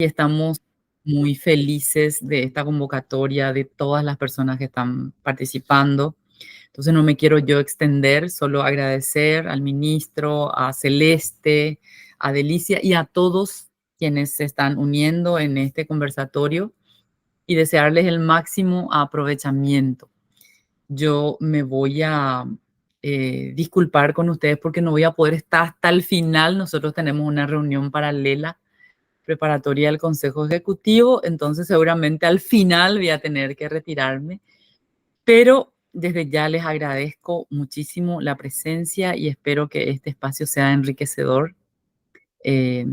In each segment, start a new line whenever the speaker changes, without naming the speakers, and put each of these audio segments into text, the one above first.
y estamos muy felices de esta convocatoria, de todas las personas que están participando. Entonces no me quiero yo extender, solo agradecer al ministro, a Celeste, a Delicia y a todos quienes se están uniendo en este conversatorio y desearles el máximo aprovechamiento. Yo me voy a disculpar con ustedes porque no voy a poder estar hasta el final. Nosotros tenemos una reunión paralela preparatoria del Consejo Ejecutivo, entonces seguramente al final voy a tener que retirarme, pero desde ya les agradezco muchísimo la presencia y espero que este espacio sea enriquecedor eh,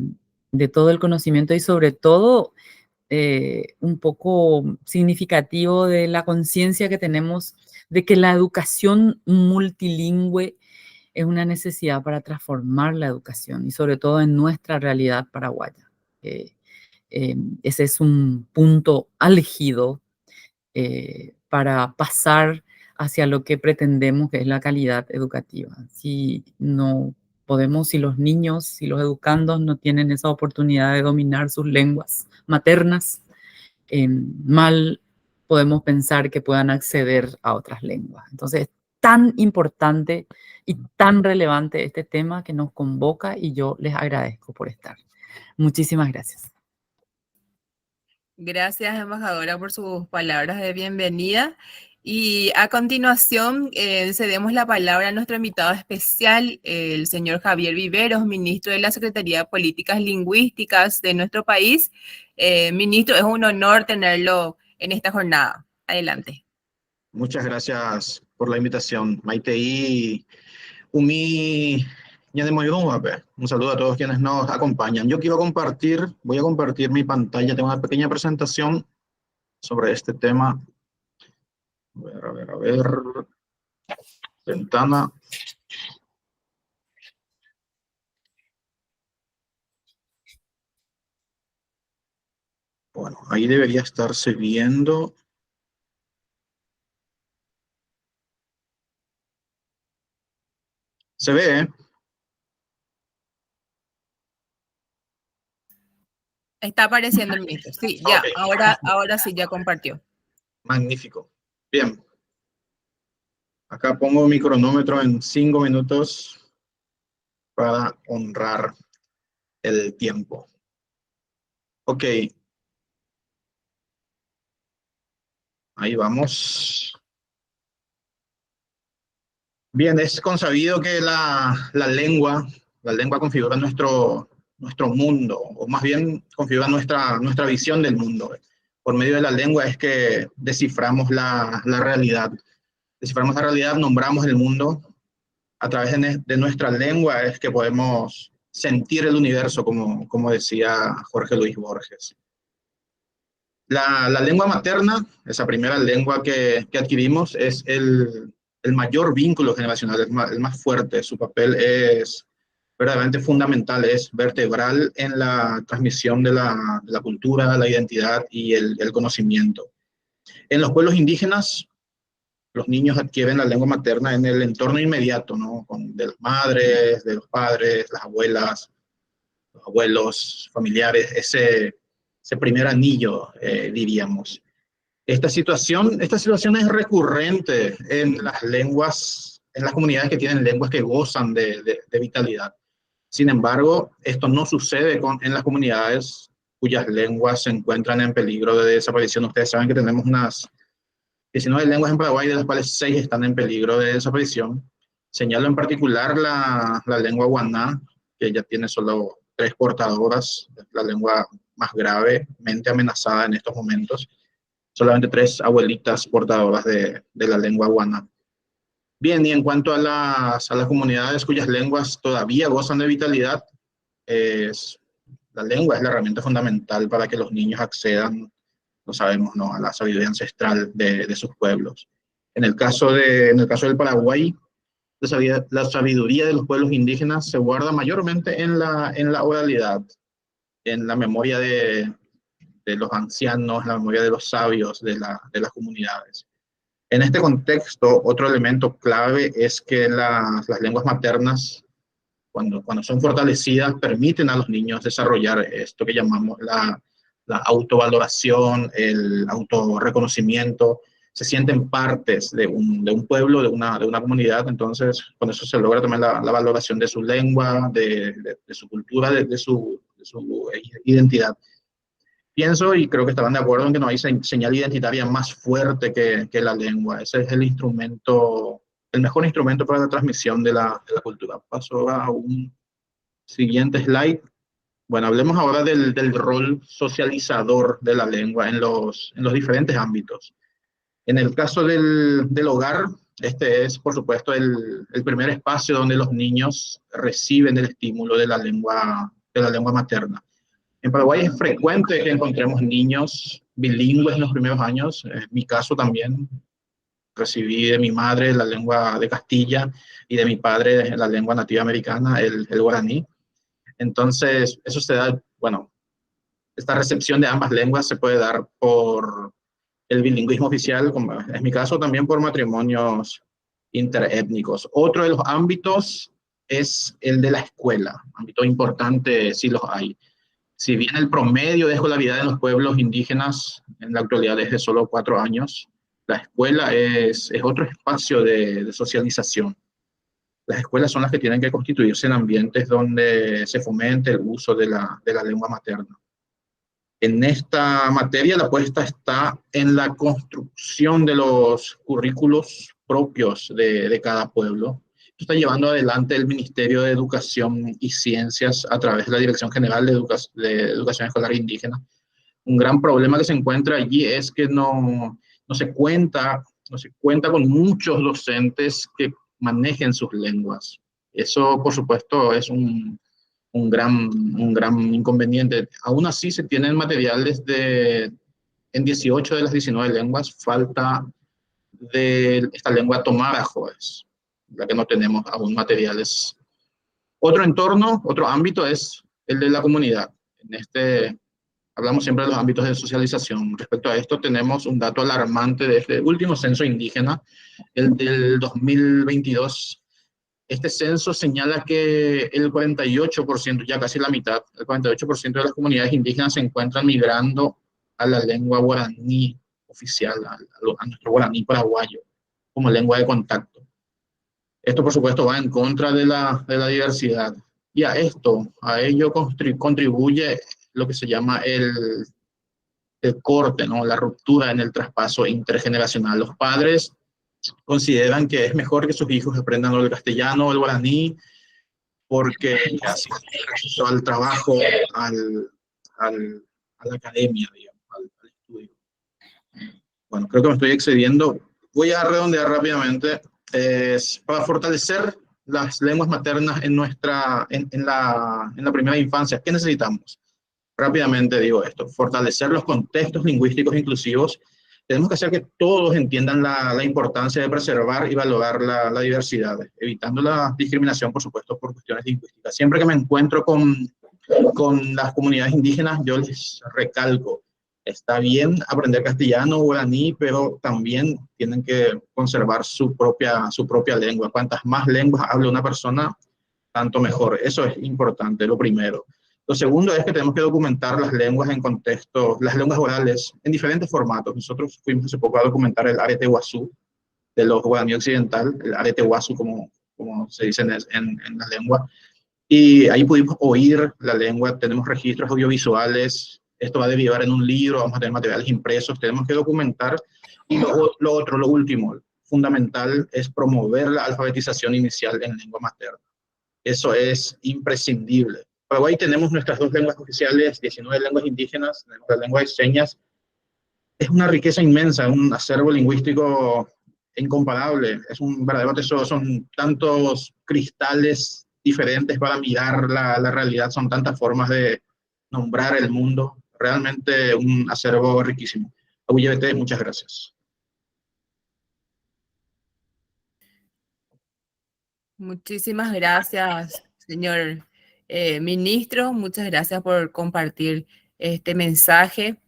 de todo el conocimiento y sobre todo un poco significativo de la conciencia que tenemos de que la educación multilingüe es una necesidad para transformar la educación y sobre todo en nuestra realidad paraguaya. Ese es un punto álgido para pasar hacia lo que pretendemos que es la calidad educativa. Si no podemos, si los niños, si los educandos no tienen esa oportunidad de dominar sus lenguas maternas, mal podemos pensar que puedan acceder a otras lenguas. Entonces, es tan importante y tan relevante este tema que nos convoca y yo les agradezco por estar. Muchísimas gracias.
Gracias, embajadora, por sus palabras de bienvenida. Y a continuación, cedemos la palabra a nuestro invitado especial, el señor Javier Viveros, ministro de la Secretaría de Políticas Lingüísticas de nuestro país. Ministro, es un honor tenerlo en esta jornada. Adelante.
Muchas gracias por la invitación, Maite. Y un saludo a todos quienes nos acompañan. Yo voy a compartir mi pantalla. Tengo una pequeña presentación sobre este tema. A ver. Ventana. Bueno, ahí debería estarse viendo. ¿Se ve?
Está apareciendo el ministro. Sí, ya. Okay. Ahora sí, ya compartió.
Magnífico. Bien. Acá pongo mi cronómetro en 5 minutos para honrar el tiempo. Ok. Ahí vamos. Bien, es consabido que la lengua configura nuestro mundo, o más bien configura nuestra visión del mundo. Por medio de la lengua es que desciframos la realidad. Desciframos la realidad, nombramos el mundo. A través de nuestra lengua es que podemos sentir el universo, como decía Jorge Luis Borges. La lengua materna, esa primera lengua que adquirimos, es el mayor vínculo generacional, el más fuerte. Su papel es verdaderamente fundamental, es vertebral en la transmisión de la cultura, la identidad y el conocimiento. En los pueblos indígenas, los niños adquieren la lengua materna en el entorno inmediato, ¿no? De las madres, de los padres, las abuelas, los abuelos, familiares, ese primer anillo, diríamos. Esta situación es recurrente en las lenguas, en las comunidades que tienen lenguas que gozan de vitalidad. Sin embargo, esto no sucede en las comunidades cuyas lenguas se encuentran en peligro de desaparición. Ustedes saben que tenemos unas 19 lenguas en Paraguay, de las cuales 6 están en peligro de desaparición. Señalo en particular la lengua guaná, que ya tiene solo 3 portadoras, la lengua más gravemente amenazada en estos momentos. Solamente 3 abuelitas portadoras de la lengua guaná. Bien, y en cuanto a las comunidades cuyas lenguas todavía gozan de vitalidad, la lengua es la herramienta fundamental para que los niños accedan, lo sabemos, ¿no?, a la sabiduría ancestral de sus pueblos. En el caso del Paraguay, la sabiduría de los pueblos indígenas se guarda mayormente en la oralidad, en la memoria de los ancianos, la memoria de los sabios de las comunidades. En este contexto, otro elemento clave es que las lenguas maternas, cuando son fortalecidas, permiten a los niños desarrollar esto que llamamos la autovaloración, el autorreconocimiento, se sienten partes de un pueblo, de una comunidad. Entonces con eso se logra también la valoración de su lengua, de su cultura, de su identidad. Pienso y creo que estarán de acuerdo en que no hay señal identitaria más fuerte que la lengua. Ese es el instrumento, el mejor instrumento para la transmisión de la cultura. Paso a un siguiente slide. Bueno, hablemos ahora del rol socializador de la lengua en los diferentes ámbitos. En el caso del hogar, este es, por supuesto, el primer espacio donde los niños reciben el estímulo de la lengua materna. En Paraguay es frecuente que encontremos niños bilingües en los primeros años. En mi caso también recibí de mi madre la lengua de Castilla y de mi padre la lengua nativa americana, el guaraní. Entonces, eso se da, bueno, esta recepción de ambas lenguas se puede dar por el bilingüismo oficial, como es mi caso, también por matrimonios interétnicos. Otro de los ámbitos es el de la escuela, ámbito importante si los hay. Si bien el promedio de escolaridad en los pueblos indígenas en la actualidad es de solo 4 años, la escuela es otro espacio de socialización. Las escuelas son las que tienen que constituirse en ambientes donde se fomente el uso de la lengua materna. En esta materia la apuesta está en la construcción de los currículos propios de cada pueblo. Esto está llevando adelante el Ministerio de Educación y Ciencias a través de la Dirección General de Educación Escolar Indígena. Un gran problema que se encuentra allí es que no se cuenta con muchos docentes que manejen sus lenguas. Eso, por supuesto, es un gran inconveniente. Aún así, se tienen materiales en 18 de las 19 lenguas, falta de esta lengua tomarajo, es la que no tenemos aún materiales. Otro entorno, otro ámbito es el de la comunidad. Hablamos siempre de los ámbitos de socialización. Respecto a esto, tenemos un dato alarmante de este último censo indígena, el del 2022. Este censo señala que el 48%, ya casi la mitad, el 48% de las comunidades indígenas se encuentran migrando a la lengua guaraní oficial, a nuestro guaraní paraguayo, como lengua de contacto. Esto, por supuesto, va en contra de la diversidad. Y a ello contribuye lo que se llama el corte, ¿no? La ruptura en el traspaso intergeneracional. Los padres consideran que es mejor que sus hijos aprendan el castellano o el guaraní porque así acceso al trabajo, a la academia, digamos, al estudio. Bueno, creo que me estoy excediendo. Voy a redondear rápidamente. Para fortalecer las lenguas maternas en la primera infancia, ¿qué necesitamos? Rápidamente digo esto: fortalecer los contextos lingüísticos inclusivos. Tenemos que hacer que todos entiendan la importancia de preservar y valorar la diversidad, evitando la discriminación, por supuesto, por cuestiones lingüísticas. Siempre que me encuentro con las comunidades indígenas, yo les recalco: está bien aprender castellano o guaraní, pero también tienen que conservar su propia lengua. Cuantas más lenguas hable una persona, tanto mejor. Eso es importante, lo primero. Lo segundo es que tenemos que documentar las lenguas en contexto, las lenguas orales en diferentes formatos. Nosotros fuimos hace poco a documentar el arete guazú de los guaraní occidental, el arete guazú como se dice en la lengua. Y ahí pudimos oír la lengua, tenemos registros audiovisuales, esto va a derivar en un libro, vamos a tener materiales impresos, tenemos que documentar. Y lo último, fundamental, es promover la alfabetización inicial en lengua materna. Eso es imprescindible. En Paraguay tenemos nuestras 2 lenguas oficiales, 19 lenguas indígenas, la lengua de señas. Es una riqueza inmensa, un acervo lingüístico incomparable, es un verdadero tesoro, son tantos cristales diferentes para mirar la realidad, son tantas formas de nombrar el mundo, realmente un acervo riquísimo. AUYBT, muchas gracias.
Muchísimas gracias, señor ministro. Muchas gracias por compartir este mensaje.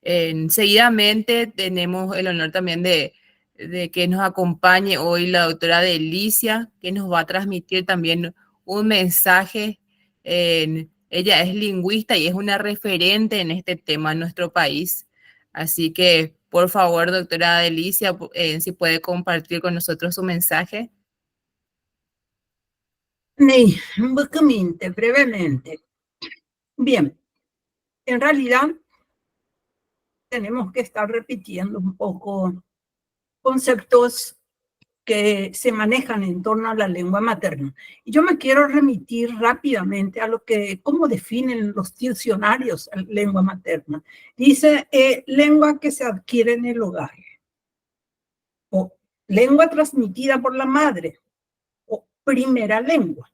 Seguidamente tenemos el honor también de que nos acompañe hoy la doctora Delicia, que nos va a transmitir también un mensaje en Ella es lingüista y es una referente en este tema en nuestro país. Así que, por favor, doctora Delicia, si puede compartir con nosotros su mensaje.
Sí, brevemente. Bien, en realidad tenemos que estar repitiendo un poco conceptos que se manejan en torno a la lengua materna. Y yo me quiero remitir rápidamente a cómo definen los diccionarios la lengua materna. Dice, lengua que se adquiere en el hogar, o lengua transmitida por la madre, o primera lengua.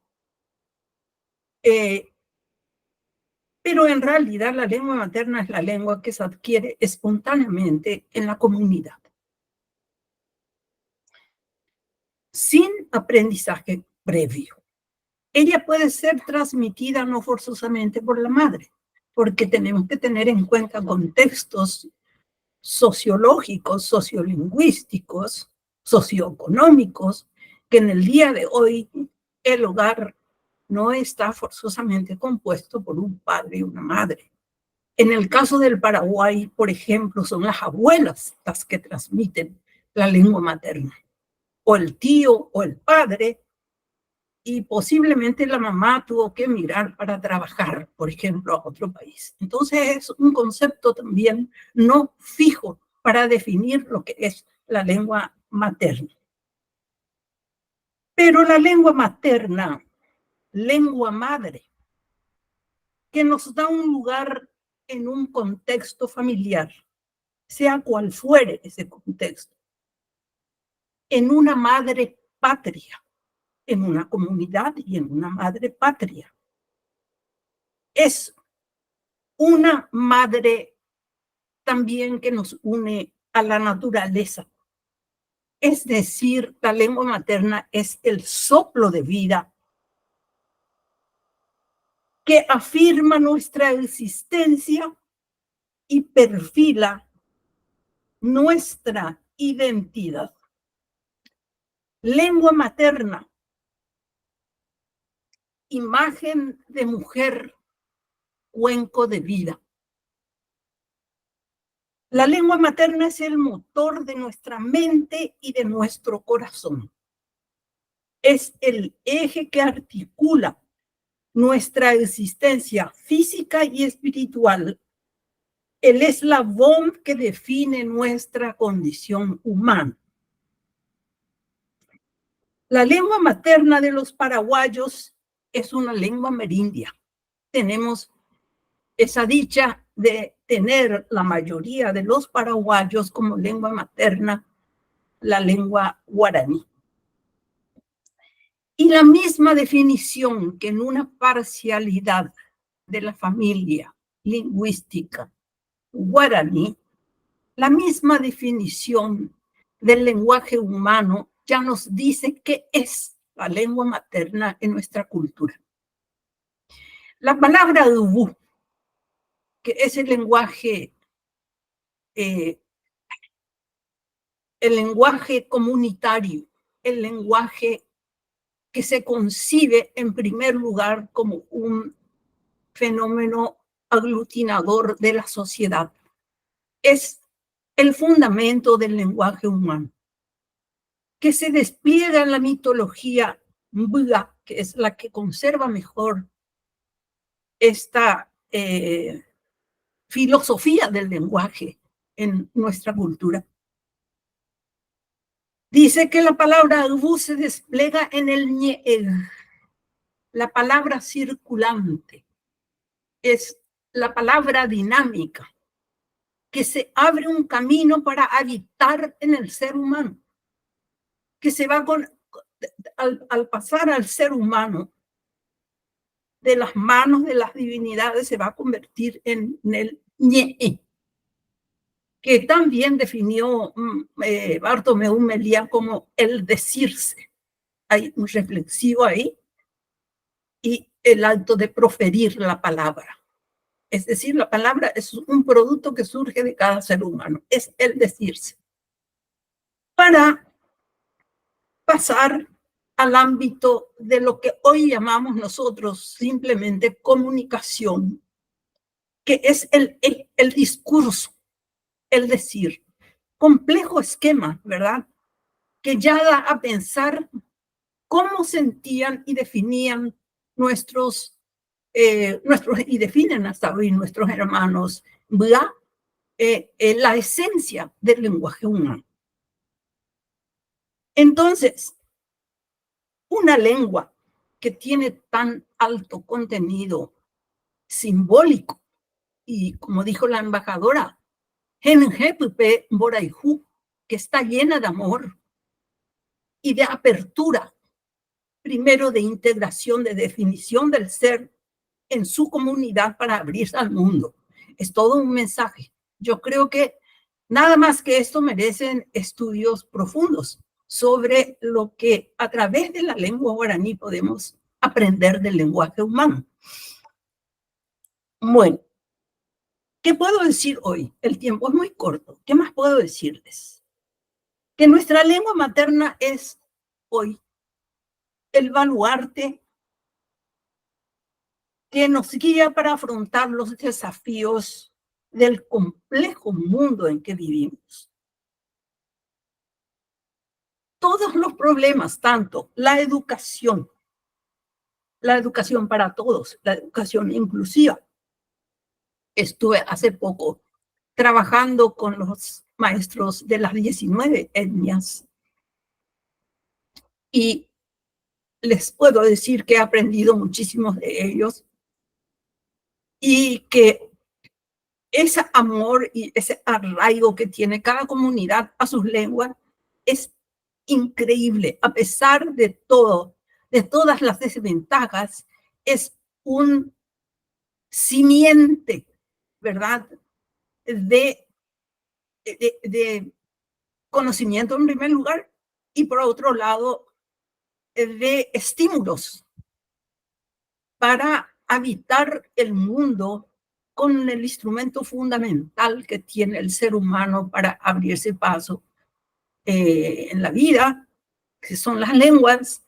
Pero en realidad la lengua materna es la lengua que se adquiere espontáneamente en la comunidad, sin aprendizaje previo. Ella puede ser transmitida no forzosamente por la madre, porque tenemos que tener en cuenta contextos sociológicos, sociolingüísticos, socioeconómicos, que en el día de hoy el hogar no está forzosamente compuesto por un padre y una madre. En el caso del Paraguay, por ejemplo, son las abuelas las que transmiten la lengua materna, o el tío o el padre, y posiblemente la mamá tuvo que emigrar para trabajar, por ejemplo, a otro país. Entonces es un concepto también no fijo para definir lo que es la lengua materna. Pero la lengua materna, lengua madre, que nos da un lugar en un contexto familiar, sea cual fuere ese contexto, en una madre patria, en una comunidad y en una madre patria. Es una madre también que nos une a la naturaleza. Es decir, la lengua materna es el soplo de vida que afirma nuestra existencia y perfila nuestra identidad. Lengua materna, imagen de mujer, cuenco de vida. La lengua materna es el motor de nuestra mente y de nuestro corazón. Es el eje que articula nuestra existencia física y espiritual, el eslabón que define nuestra condición humana. La lengua materna de los paraguayos es una lengua amerindia. Tenemos esa dicha de tener la mayoría de los paraguayos como lengua materna la lengua guaraní. Y la misma definición que en una parcialidad de la familia lingüística guaraní, la misma definición del lenguaje humano ya nos dice qué es la lengua materna en nuestra cultura. La palabra ubú, que es el lenguaje comunitario, el lenguaje que se concibe en primer lugar como un fenómeno aglutinador de la sociedad. Es el fundamento del lenguaje humano, que se despliega en la mitología mbuga, que es la que conserva mejor esta filosofía del lenguaje en nuestra cultura. Dice que la palabra ubú se despliega en el ñe'eg. La palabra circulante es la palabra dinámica, que se abre un camino para habitar en el ser humano, que se va al pasar al ser humano de las manos de las divinidades, se va a convertir en el ñe'e, que también definió Bartomeu Meliá como el decirse. Hay un reflexivo ahí, y el acto de proferir la palabra. Es decir, la palabra es un producto que surge de cada ser humano, es el decirse. Para pasar al ámbito de lo que hoy llamamos nosotros simplemente comunicación, que es el discurso, el decir, complejo esquema, ¿verdad? Que ya da a pensar cómo sentían y definían y definen hasta hoy nuestros hermanos, ¿verdad? La esencia del lenguaje humano. Entonces, una lengua que tiene tan alto contenido simbólico y, como dijo la embajadora, que está llena de amor y de apertura, primero de integración, de definición del ser en su comunidad para abrirse al mundo. Es todo un mensaje. Yo creo que nada más que esto merecen estudios profundos sobre lo que a través de la lengua guaraní podemos aprender del lenguaje humano. Bueno, ¿qué puedo decir hoy? El tiempo es muy corto. ¿Qué más puedo decirles? Que nuestra lengua materna es hoy el baluarte que nos guía para afrontar los desafíos del complejo mundo en que vivimos. Todos los problemas, tanto la educación para todos, la educación inclusiva. Estuve hace poco trabajando con los maestros de las 19 etnias y les puedo decir que he aprendido muchísimos de ellos y que ese amor y ese arraigo que tiene cada comunidad a sus lenguas es increíble. A pesar de todo, de todas las desventajas, es un simiente, ¿verdad? De conocimiento en primer lugar y por otro lado de estímulos para habitar el mundo con el instrumento fundamental que tiene el ser humano para abrirse paso en la vida, que son las lenguas,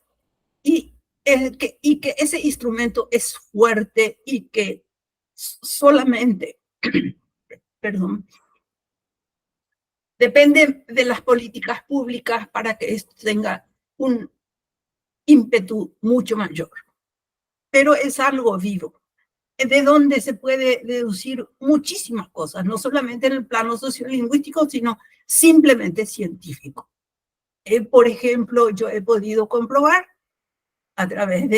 y que ese instrumento es fuerte y que solamente, perdón, depende de las políticas públicas para que esto tenga un ímpetu mucho mayor. Pero es algo vivo, de donde se puede deducir muchísimas cosas, no solamente en el plano sociolingüístico, sino simplemente científico. Por ejemplo, yo he podido comprobar a través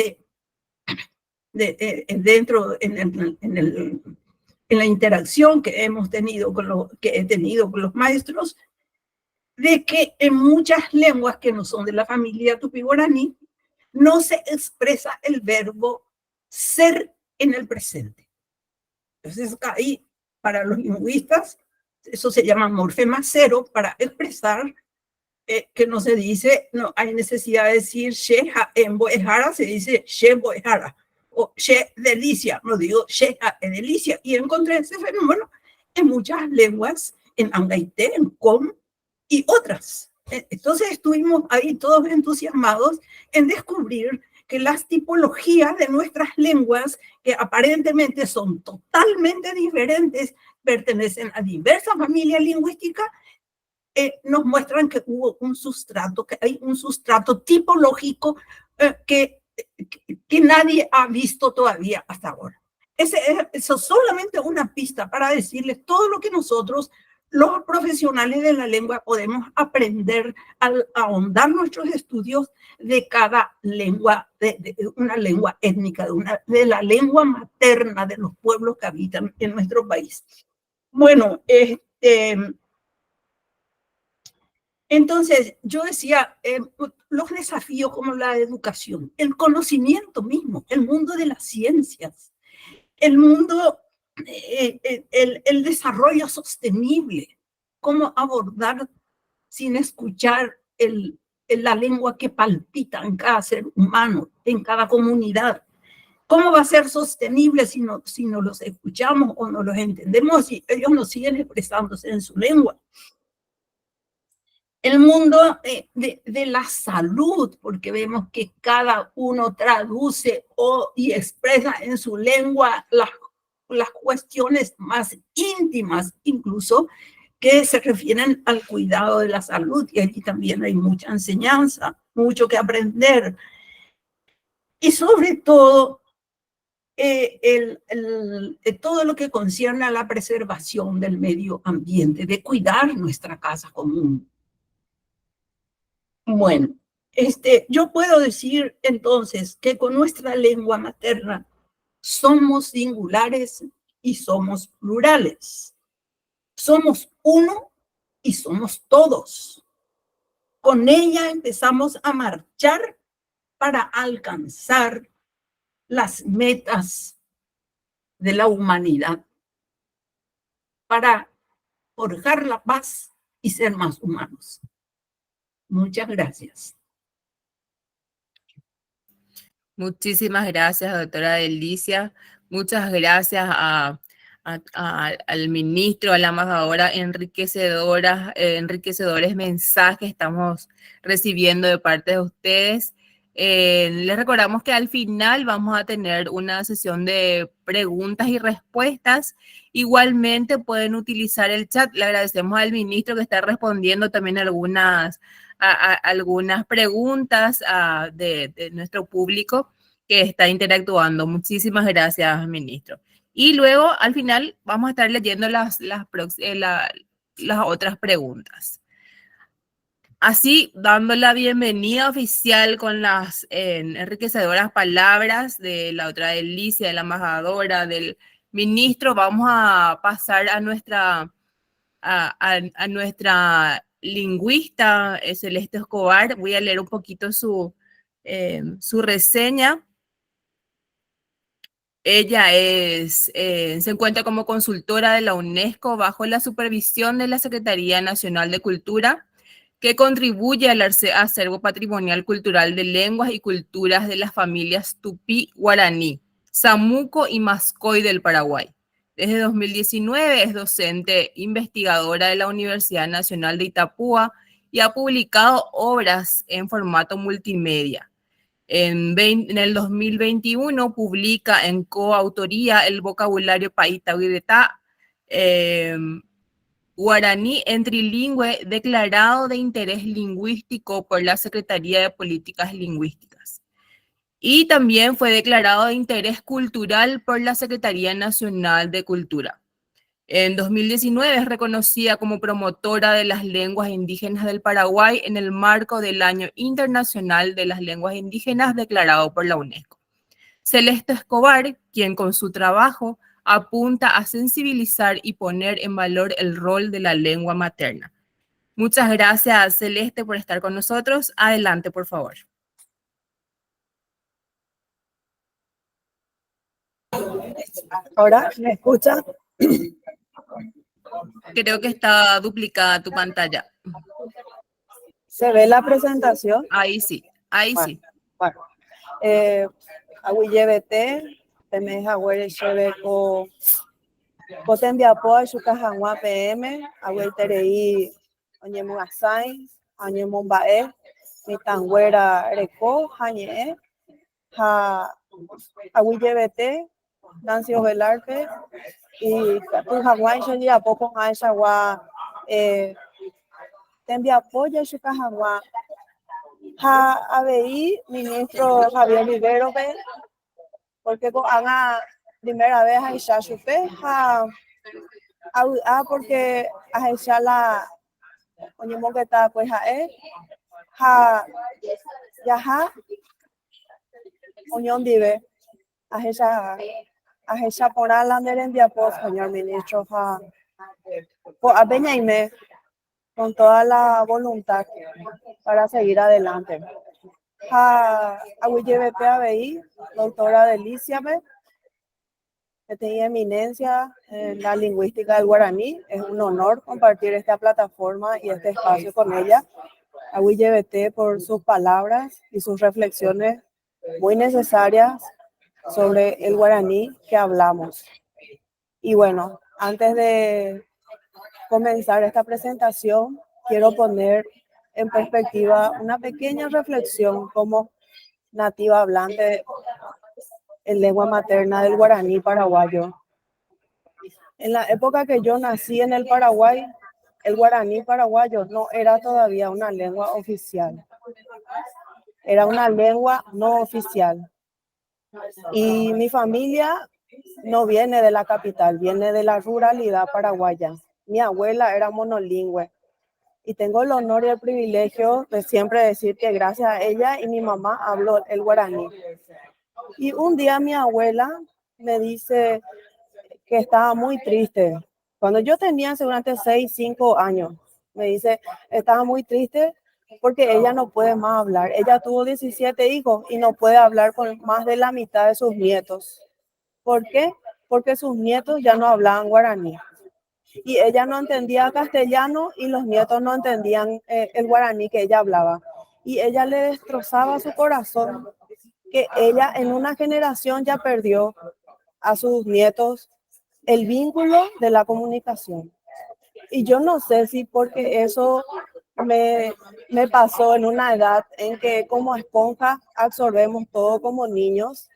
dentro en la interacción que hemos tenido que he tenido con los maestros, de que en muchas lenguas que no son de la familia tupí-guaraní no se expresa el verbo ser en el presente. Entonces ahí, para los lingüistas, eso se llama morfema cero para expresar que no se dice, no hay necesidad de decir she en boejara, se dice she boejara, o she delicia, no digo she delicia. Y encontré ese fenómeno en muchas lenguas, en Angaité, en Com y otras. Entonces estuvimos ahí todos entusiasmados en descubrir que las tipologías de nuestras lenguas, que aparentemente son totalmente diferentes, pertenecen a diversas familias lingüísticas, nos muestran que hubo un sustrato, que hay un sustrato tipológico que nadie ha visto todavía hasta ahora. Eso es solamente una pista para decirles todo lo que nosotros, los profesionales de la lengua, podemos aprender al ahondar nuestros estudios de cada lengua, de una lengua étnica, de la lengua materna de los pueblos que habitan en nuestro país. Bueno, entonces, yo decía, los desafíos como la educación, el conocimiento mismo, el mundo de las ciencias, el mundo, el desarrollo sostenible, cómo abordar sin escuchar la lengua que palpita en cada ser humano, en cada comunidad. ¿Cómo va a ser sostenible si no los escuchamos o no los entendemos y ellos no siguen expresándose en su lengua? El mundo de la salud, porque vemos que cada uno traduce y expresa en su lengua las cuestiones más íntimas, incluso que se refieren al cuidado de la salud. Y allí también hay mucha enseñanza, mucho que aprender. Y sobre todo, todo lo que concierne a la preservación del medio ambiente, de cuidar nuestra casa común. Bueno, yo puedo decir entonces que con nuestra lengua materna somos singulares y somos plurales. Somos uno y somos todos. Con ella empezamos a marchar para alcanzar las metas de la humanidad, para forjar la paz y ser más humanos. Muchas gracias.
Muchísimas gracias, doctora Delicia. Muchas gracias al ministro, a la embajadora, enriquecedores mensajes estamos recibiendo de parte de ustedes. Les recordamos que al final vamos a tener una sesión de preguntas y respuestas. Igualmente pueden utilizar el chat. Le agradecemos al ministro que está respondiendo también algunas preguntas de nuestro público que está interactuando. Muchísimas gracias, ministro. Y luego, al final, vamos a estar leyendo las otras preguntas. Así, dando la bienvenida oficial con las enriquecedoras palabras de la otra Delicia, de la embajadora, del ministro, vamos a pasar a nuestra lingüista Celeste Escobar. Voy a leer un poquito su reseña. Ella se encuentra como consultora de la UNESCO bajo la supervisión de la Secretaría Nacional de Cultura, que contribuye al acervo patrimonial cultural de lenguas y culturas de las familias tupí, guaraní, samuco y mascoy del Paraguay. Desde 2019 es docente investigadora de la Universidad Nacional de Itapúa y ha publicado obras en formato multimedia. En el 2021 publica en coautoría el vocabulario Paitahuidetá, guaraní en trilingüe declarado de interés lingüístico por la Secretaría de Políticas Lingüísticas. Y también fue declarado de interés cultural por la Secretaría Nacional de Cultura. En 2019 es reconocida como promotora de las lenguas indígenas del Paraguay en el marco del Año Internacional de las Lenguas Indígenas declarado por la UNESCO. Celeste Escobar, quien con su trabajo apunta a sensibilizar y poner en valor el rol de la lengua materna. Muchas gracias, Celeste, por estar con nosotros. Adelante, por favor.
¿Ahora me escucha?
Creo que está duplicada tu pantalla.
¿Se ve la presentación?
Ahí sí, ahí
bueno,
sí.
Bueno, aguillebete, temes agüere cheveco, potembiapo, ayucajangua PM, agüiterei, oñemugasai, oñemumbae, mitanguera reco, jañe, aguillebete, Nancio Velarde, y tu Hawái yo ya poco más agua te envía apoyo y su cajagua ABI ministro Javier Rivero porque con haga primera vez a ella supe porque a ella la oñemo que está pues ya unión vive a ella por la envía señor ministro por apeñarme con toda la voluntad para seguir adelante. A ABI, doctora Delicia, que tenía eminencia en la lingüística del guaraní. Es un honor compartir esta plataforma y este espacio con ella. A por sus palabras y sus reflexiones muy necesarias sobre el guaraní que hablamos. Y bueno, antes de comenzar esta presentación, quiero poner en perspectiva una pequeña reflexión como nativa hablante en lengua materna del guaraní paraguayo. En la época que yo nací en el Paraguay, el guaraní paraguayo no era todavía una lengua oficial. Era una lengua no oficial. Y mi familia no viene de la capital, viene de la ruralidad paraguaya. Mi abuela era monolingüe. Y tengo el honor y el privilegio de siempre decir que gracias a ella y mi mamá habló el guaraní. Y un día mi abuela me dice que estaba muy triste. Cuando yo tenía seguramente 6, 5 años, me dice, estaba muy triste porque ella no puede más hablar. Ella tuvo 17 hijos y no puede hablar con más de la mitad de sus nietos. ¿Por qué? Porque sus nietos ya no hablaban guaraní. Y ella no entendía castellano y los nietos no entendían el guaraní que ella hablaba. Y ella le destrozaba su corazón que ella en una generación ya perdió a sus nietos el vínculo de la comunicación. Y yo no sé si porque eso me pasó en una edad en que como esponja absorbemos todo como niños,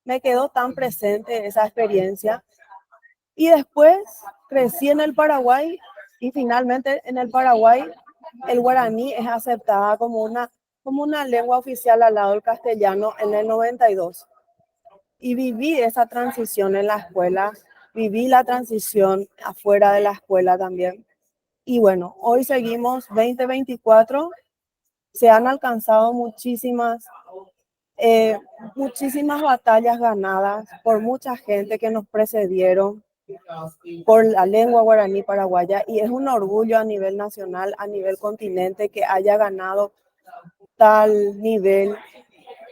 me quedó tan presente esa experiencia. Y después crecí en el Paraguay y finalmente en el Paraguay el guaraní es aceptada como una lengua oficial al lado del castellano en el 92. Y viví esa transición en la escuela, viví la transición afuera de la escuela también. Y bueno, hoy seguimos 2024, se han alcanzado muchísimas batallas ganadas por mucha gente que nos precedieron, por la lengua guaraní paraguaya, y es un orgullo a nivel nacional, a nivel continente, que haya ganado tal nivel,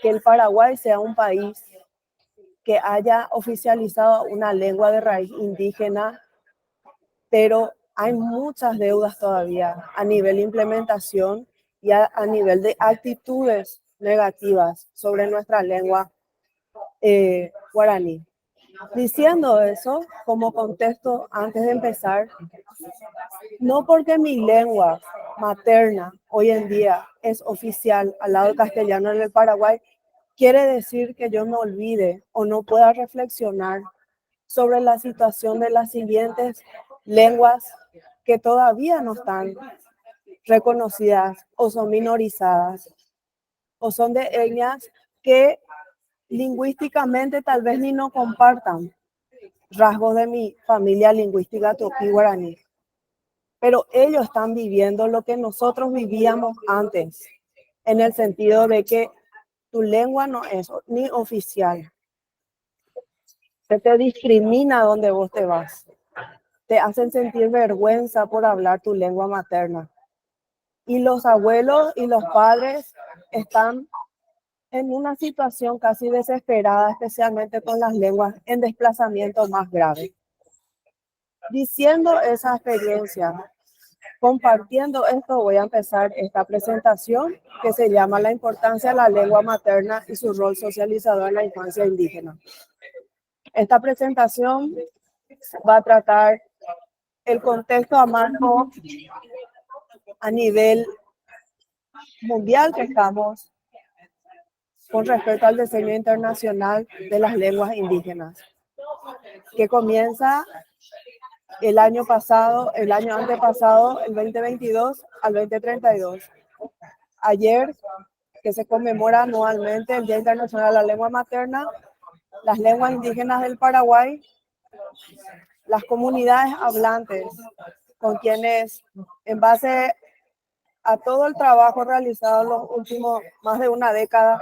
que el Paraguay sea un país que haya oficializado una lengua de raíz indígena, pero hay muchas deudas todavía a nivel de implementación y a nivel de actitudes negativas sobre nuestra lengua guaraní. Diciendo eso, como contexto, antes de empezar, no porque mi lengua materna hoy en día es oficial al lado del castellano en el Paraguay, quiere decir que yo me olvide o no pueda reflexionar sobre la situación de las siguientes lenguas que todavía no están reconocidas o son minorizadas o son de etnias que lingüísticamente tal vez ni no compartan rasgos de mi familia lingüística tupi-guaraní. Pero ellos están viviendo lo que nosotros vivíamos antes, en el sentido de que tu lengua no es ni oficial. Se te discrimina donde vos te vas. Te hacen sentir vergüenza por hablar tu lengua materna. Y los abuelos y los padres están en una situación casi desesperada, especialmente con las lenguas en desplazamiento más grave. Diciendo esa experiencia, compartiendo esto, voy a empezar esta presentación que se llama La importancia de la lengua materna y su rol socializador en la infancia indígena. Esta presentación va a tratar el contexto amargo a nivel mundial que estamos con respecto al diseño internacional de las lenguas indígenas, que comienza el año pasado, el año antepasado, el 2022 al 2032. Ayer, que se conmemora anualmente el Día Internacional de la Lengua Materna, las lenguas indígenas del Paraguay, las comunidades hablantes, con quienes, en base a todo el trabajo realizado en los últimos más de una década,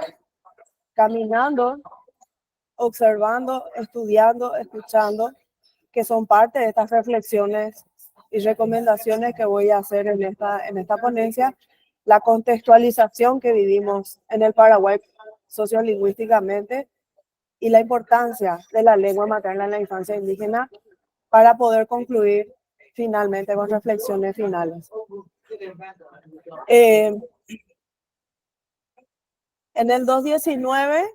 caminando, observando, estudiando, escuchando, que son parte de estas reflexiones y recomendaciones que voy a hacer en esta ponencia, la contextualización que vivimos en el Paraguay sociolingüísticamente y la importancia de la lengua materna en la infancia indígena para poder concluir finalmente con reflexiones finales. En el 2019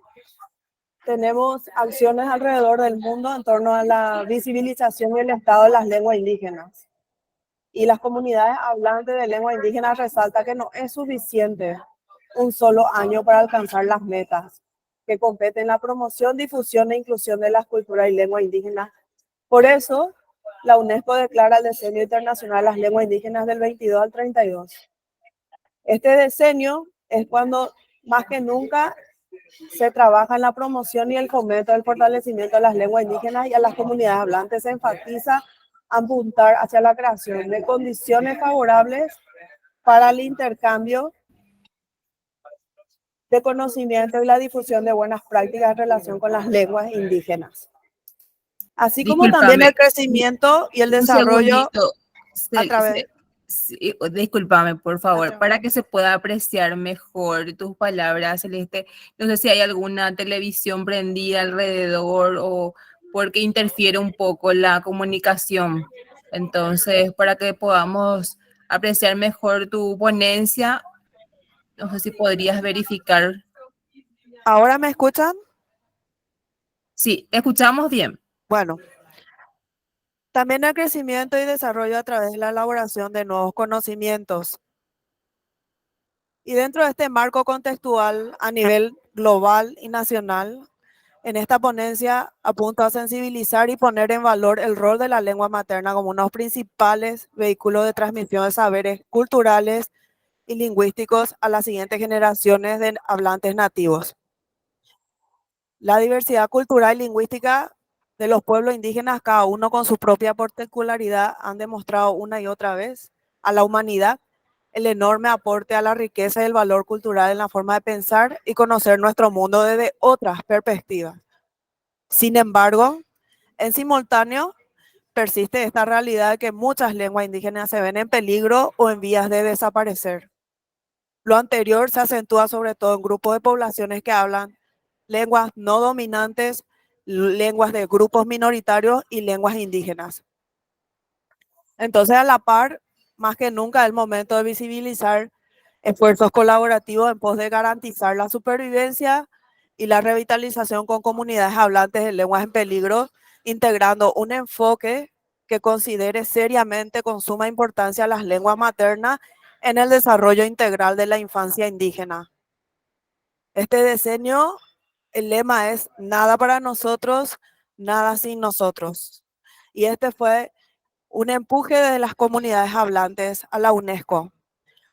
tenemos acciones alrededor del mundo en torno a la visibilización y el estado de las lenguas indígenas. Y las comunidades hablantes de lengua indígena resaltan que no es suficiente un solo año para alcanzar las metas que competen la promoción, difusión e inclusión de las culturas y lenguas indígenas. Por eso, la UNESCO declara el Decenio Internacional de las Lenguas Indígenas del 22 al 32. Este decenio es cuando más que nunca se trabaja en la promoción y el fomento del fortalecimiento de las lenguas indígenas, y a las comunidades hablantes se enfatiza apuntar hacia la creación de condiciones favorables para el intercambio de conocimiento y la difusión de buenas prácticas en relación con las lenguas indígenas, así como también
Discúlpame,
el crecimiento y el
un
desarrollo
segundito.
a través.
Sí, discúlpame, por favor, para que se pueda apreciar mejor tus palabras, Celeste. No sé si hay alguna televisión prendida alrededor o porque interfiere un poco la comunicación. Entonces, para que podamos apreciar mejor tu ponencia, no sé si podrías verificar.
¿Ahora me escuchan?
Sí, te escuchamos bien.
Bueno, también el crecimiento y desarrollo a través de la elaboración de nuevos conocimientos. Y dentro de este marco contextual a nivel global y nacional, en esta ponencia apunto a sensibilizar y poner en valor el rol de la lengua materna como uno de los principales vehículos de transmisión de saberes culturales y lingüísticos a las siguientes generaciones de hablantes nativos. La diversidad cultural y lingüística de los pueblos indígenas, cada uno con su propia particularidad, han demostrado una y otra vez a la humanidad el enorme aporte a la riqueza y el valor cultural en la forma de pensar y conocer nuestro mundo desde otras perspectivas. Sin embargo, en simultáneo, persiste esta realidad de que muchas lenguas indígenas se ven en peligro o en vías de desaparecer. Lo anterior se acentúa sobre todo en grupos de poblaciones que hablan lenguas no dominantes, lenguas de grupos minoritarios y lenguas indígenas. Entonces, a la par, más que nunca es el momento de visibilizar esfuerzos colaborativos en pos de garantizar la supervivencia y la revitalización con comunidades hablantes de lenguas en peligro, integrando un enfoque que considere seriamente con suma importancia las lenguas maternas en el desarrollo integral de la infancia indígena. Este decenio, el lema es nada para nosotros, nada sin nosotros. Y este fue un empuje de las comunidades hablantes a la UNESCO,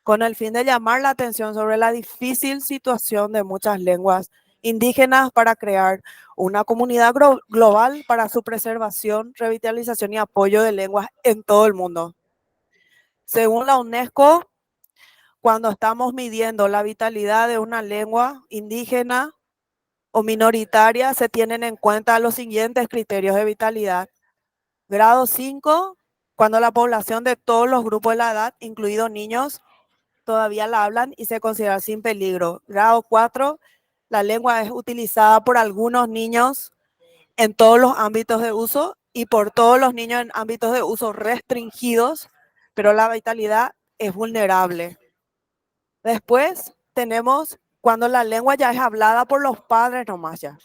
con el fin de llamar la atención sobre la difícil situación de muchas lenguas indígenas para crear una comunidad global para su preservación, revitalización y apoyo de lenguas en todo el mundo. Según la UNESCO, cuando estamos midiendo la vitalidad de una lengua indígena o minoritaria, se tienen en cuenta los siguientes criterios de vitalidad. Grado 5, cuando la población de todos los grupos de la edad, incluidos niños, todavía la hablan y se considera sin peligro. Grado 4, la lengua es utilizada por algunos niños en todos los ámbitos de uso y por todos los niños en ámbitos de uso restringidos, pero la vitalidad es vulnerable. Después tenemos cuando la lengua ya es hablada por los padres nomás ya.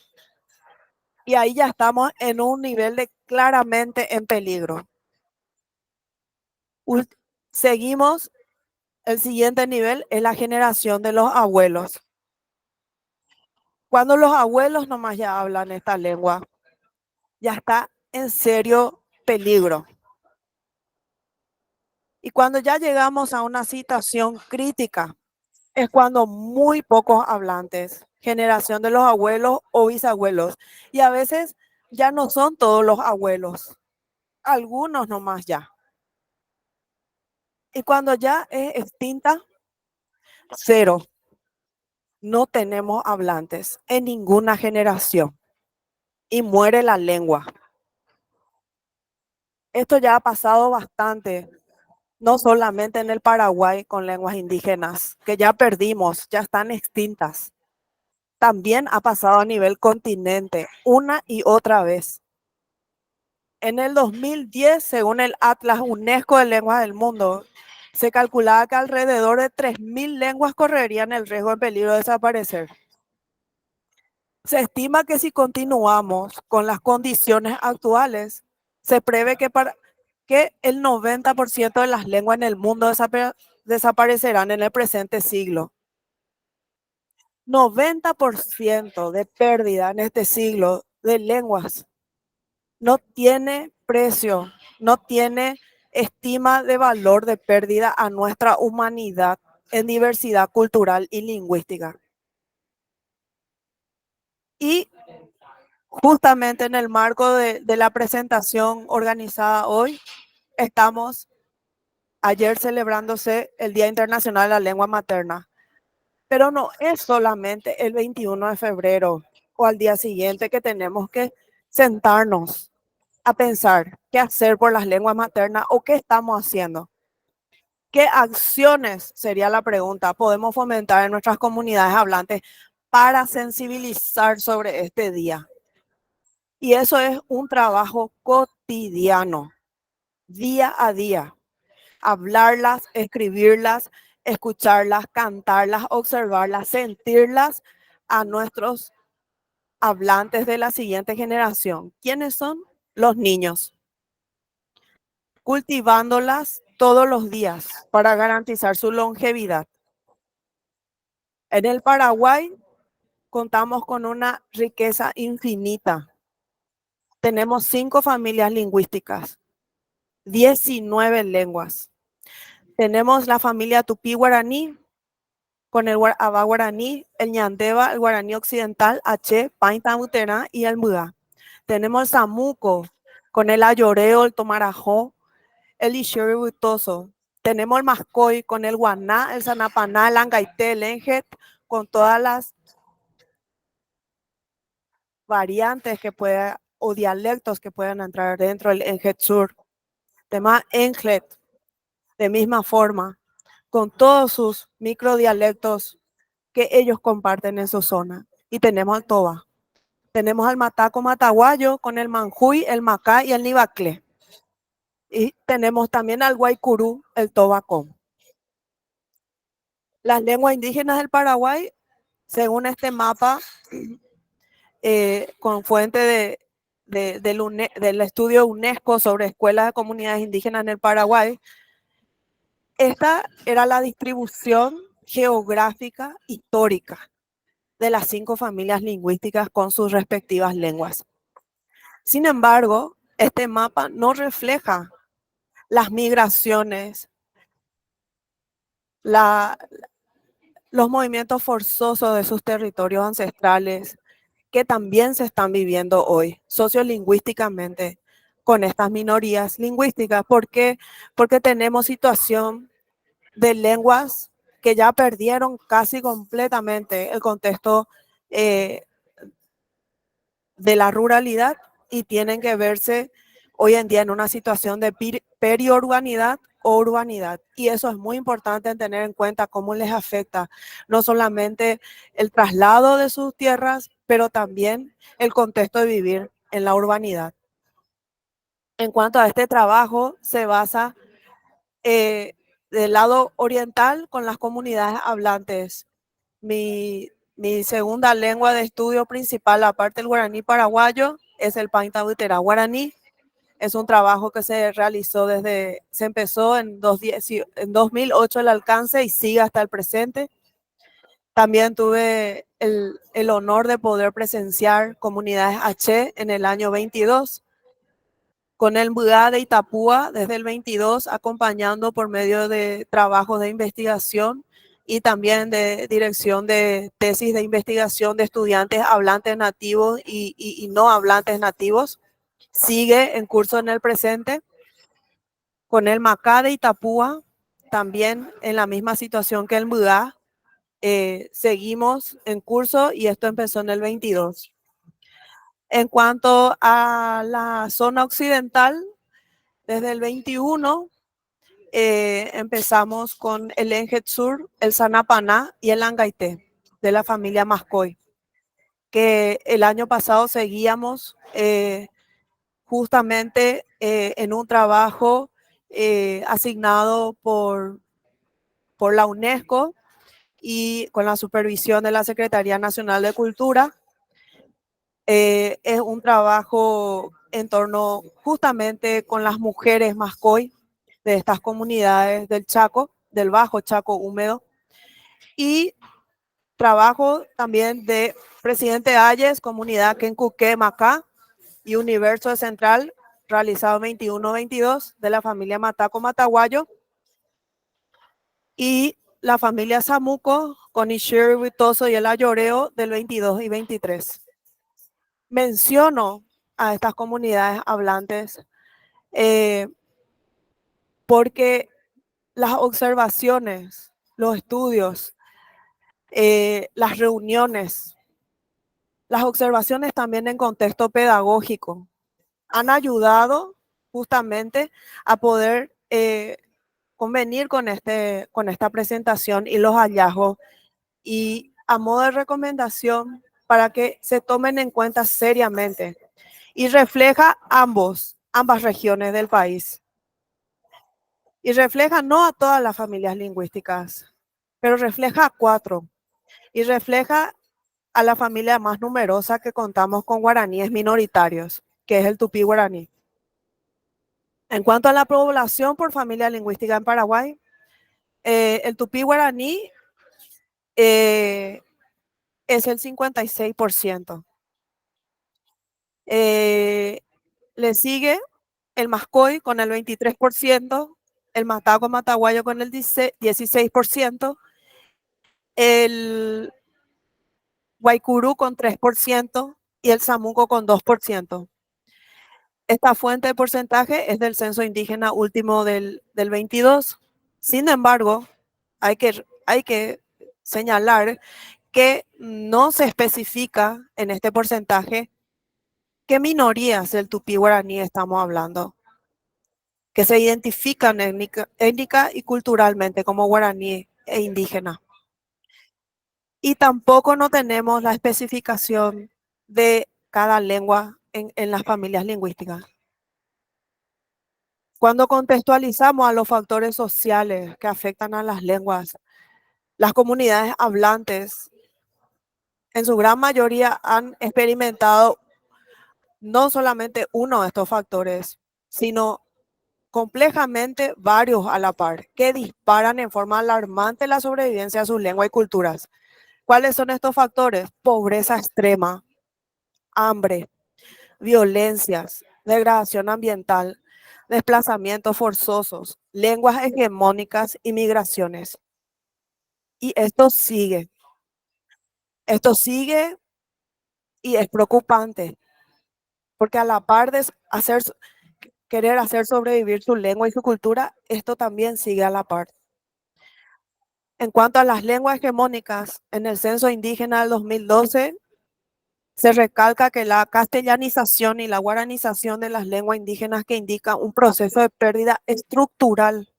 Y ahí ya estamos en un nivel de claramente en peligro. Seguimos, el siguiente nivel es la generación de los abuelos. Cuando los abuelos nomás ya hablan esta lengua, ya está en serio peligro. Y cuando ya llegamos a una situación crítica, es cuando muy pocos hablantes, generación de los abuelos o bisabuelos, y a veces ya no son todos los abuelos, algunos nomás ya. Y cuando ya es extinta, cero. No tenemos hablantes en ninguna generación y muere la lengua. Esto ya ha pasado bastante, no solamente en el Paraguay con lenguas indígenas, que ya perdimos, ya están extintas. También ha pasado a nivel continente, una y otra vez. En el 2010, según el Atlas UNESCO de Lenguas del Mundo, se calculaba que alrededor de 3.000 lenguas correrían el riesgo de peligro de desaparecer. Se estima que si continuamos con las condiciones actuales, se prevé que para que el 90% de las lenguas en el mundo desaparecerán en el presente siglo. 90% de pérdida en este siglo de lenguas no tiene precio, no tiene estima de valor de pérdida a nuestra humanidad en diversidad cultural y lingüística. Y justamente en el marco de la presentación organizada hoy, estamos ayer celebrándose el Día Internacional de la Lengua Materna. Pero no es solamente el 21 de febrero o al día siguiente que tenemos que sentarnos a pensar qué hacer por las lenguas maternas o qué estamos haciendo. ¿Qué acciones, sería la pregunta, podemos fomentar en nuestras comunidades hablantes para sensibilizar sobre este día? Y eso es un trabajo cotidiano, día a día. Hablarlas, escribirlas, escucharlas, cantarlas, observarlas, sentirlas a nuestros hablantes de la siguiente generación. ¿Quiénes son? Los niños. Cultivándolas todos los días para garantizar su longevidad. En el Paraguay contamos con una riqueza infinita. Tenemos 5 familias lingüísticas, 19 lenguas. Tenemos la familia tupí guaraní, con el abá guaraní, el ñandeva, el guaraní occidental, H, painta mutera y el muda. Tenemos el samuco, con el ayoreo, el tomarajó, el ishiri butoso. Tenemos el mascoy, con el guaná, el sanapaná, el angaité, el enjet, con todas las variantes que pueda o dialectos que puedan entrar dentro del enjet sur. Tema enjet, de misma forma, con todos sus microdialectos que ellos comparten en su zona. Y tenemos al toba. Tenemos al mataco mataguayo con el manjuy, el macá y el nibacle. Y tenemos también al guaycurú, el tobacón. Las lenguas indígenas del Paraguay, según este mapa, con fuente del estudio UNESCO sobre escuelas de comunidades indígenas en el Paraguay, esta era la distribución geográfica histórica de las 5 familias lingüísticas con sus respectivas lenguas. Sin embargo, este mapa no refleja las migraciones, los movimientos forzosos de sus territorios ancestrales que también se están viviendo hoy sociolingüísticamente con estas minorías lingüísticas. ¿Por qué? Porque tenemos situación de lenguas que ya perdieron casi completamente el contexto de la ruralidad y tienen que verse hoy en día en una situación de periurbanidad o urbanidad. Y eso es muy importante en tener en cuenta cómo les afecta no solamente el traslado de sus tierras, pero también el contexto de vivir en la urbanidad. En cuanto a este trabajo, se basa del lado oriental con las comunidades hablantes. Mi segunda lengua de estudio principal, aparte del guaraní paraguayo, es el painta butera guaraní. Es un trabajo que se realizó se empezó en 2008 el alcance y sigue hasta el presente. También tuve el honor de poder presenciar comunidades H en el año 22, con el MUDA de Itapúa desde el 22, acompañando por medio de trabajos de investigación y también de dirección de tesis de investigación de estudiantes hablantes nativos y no hablantes nativos. Sigue en curso en el presente. Con el Macá de Itapúa, también en la misma situación que el MUDA, seguimos en curso y esto empezó en el 22. En cuanto a la zona occidental, desde el 21 empezamos con el Enjet Sur, el Sanapaná y el Angaité de la familia Mascoy, que el año pasado seguíamos justamente en un trabajo asignado por la UNESCO y con la supervisión de la Secretaría Nacional de Cultura. Es un trabajo en torno justamente con las mujeres mascoy de estas comunidades del Chaco, del Bajo Chaco húmedo, y trabajo también de Presidente Ayes, Comunidad Kenkuque Macá y Universo Central, realizado 21-22 de la familia Mataco Mataguayo, y la familia Samuco con Ishiri Huitoso y el Ayoreo del 22 y 23. Menciono a estas comunidades hablantes porque las observaciones, los estudios, las reuniones, las observaciones también en contexto pedagógico han ayudado justamente a poder convenir con esta presentación y los hallazgos, y a modo de recomendación para que se tomen en cuenta seriamente, y refleja ambas regiones del país. Y refleja no a todas las familias lingüísticas, pero refleja a 4. Y refleja a la familia más numerosa que contamos con guaraníes minoritarios, que es el tupí guaraní. En cuanto a la población por familia lingüística en Paraguay, el tupí guaraní es el 56%. Le sigue el mascoy con el 23%, el mataco mataguayo con el 16%, el guaycurú con 3% y el samuco con 2%. Esta fuente de porcentaje es del censo indígena último del 22. Sin embargo, hay que señalar que no se especifica en este porcentaje qué minorías del tupí guaraní estamos hablando, que se identifican étnica y culturalmente como guaraní e indígena. Y tampoco no tenemos la especificación de cada lengua en las familias lingüísticas. Cuando contextualizamos a los factores sociales que afectan a las lenguas, las comunidades hablantes en su gran mayoría han experimentado no solamente uno de estos factores, sino complejamente varios a la par, que disparan en forma alarmante la sobrevivencia de sus lenguas y culturas. ¿Cuáles son estos factores? Pobreza extrema, hambre, violencias, degradación ambiental, desplazamientos forzosos, lenguas hegemónicas y migraciones. Y esto sigue y es preocupante, porque a la par de querer hacer sobrevivir su lengua y su cultura, esto también sigue a la par. En cuanto a las lenguas hegemónicas, en el censo indígena del 2012, se recalca que la castellanización y la guaranización de las lenguas indígenas que indica un proceso de pérdida estructural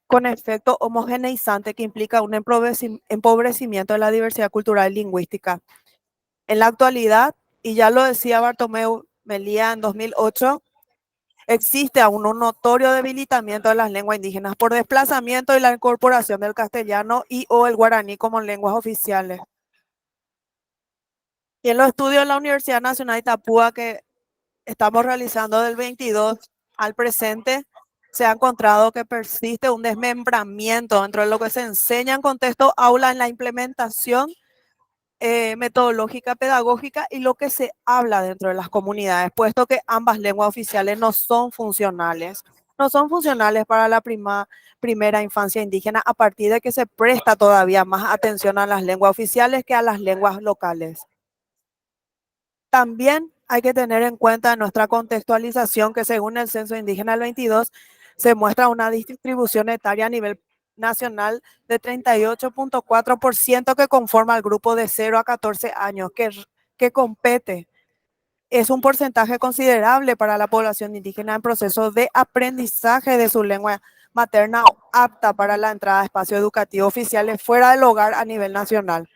con efecto homogeneizante que implica un empobrecimiento de la diversidad cultural y lingüística. En la actualidad, y ya lo decía Bartomeu Melía en 2008, existe aún un notorio debilitamiento de las lenguas indígenas por desplazamiento y la incorporación del castellano y o el guaraní como lenguas oficiales. Y en los estudios de la Universidad Nacional de Itapúa que estamos realizando del 22 al presente, se ha encontrado que persiste un desmembramiento dentro de lo que se enseña en contexto aula en la implementación metodológica pedagógica y lo que se habla dentro de las comunidades, puesto que ambas lenguas oficiales no son funcionales. No son funcionales para la primera infancia indígena a partir de que se presta todavía más atención a las lenguas oficiales que a las lenguas locales. También hay que tener en cuenta nuestra contextualización que según el Censo Indígena del 22 se muestra una distribución etaria a nivel nacional de 38.4% que conforma el grupo de 0 a 14 años que compete. Es un porcentaje considerable para la población indígena en proceso de aprendizaje de su lengua materna apta para la entrada a espacios educativos oficiales fuera del hogar a nivel nacional.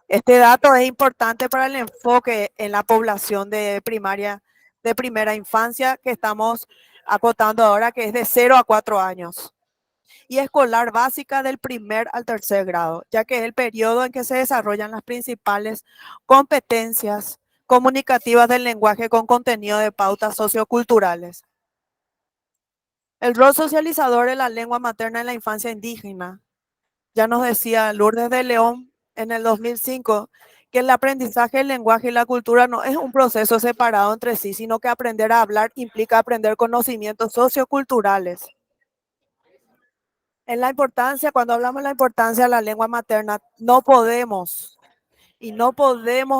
Este dato es importante para el enfoque en la población de primera infancia que estamos acotando ahora, que es de 0 a 4 años. Y escolar básica del 1er al 3er grado, ya que es el periodo en que se desarrollan las principales competencias comunicativas del lenguaje con contenido de pautas socioculturales. El rol socializador de la lengua materna en la infancia indígena. Ya nos decía Lourdes de León en el 2005 que el aprendizaje del lenguaje y la cultura no es un proceso separado entre sí, sino que aprender a hablar implica aprender conocimientos socioculturales. En la importancia, cuando hablamos de la importancia de la lengua materna, no podemos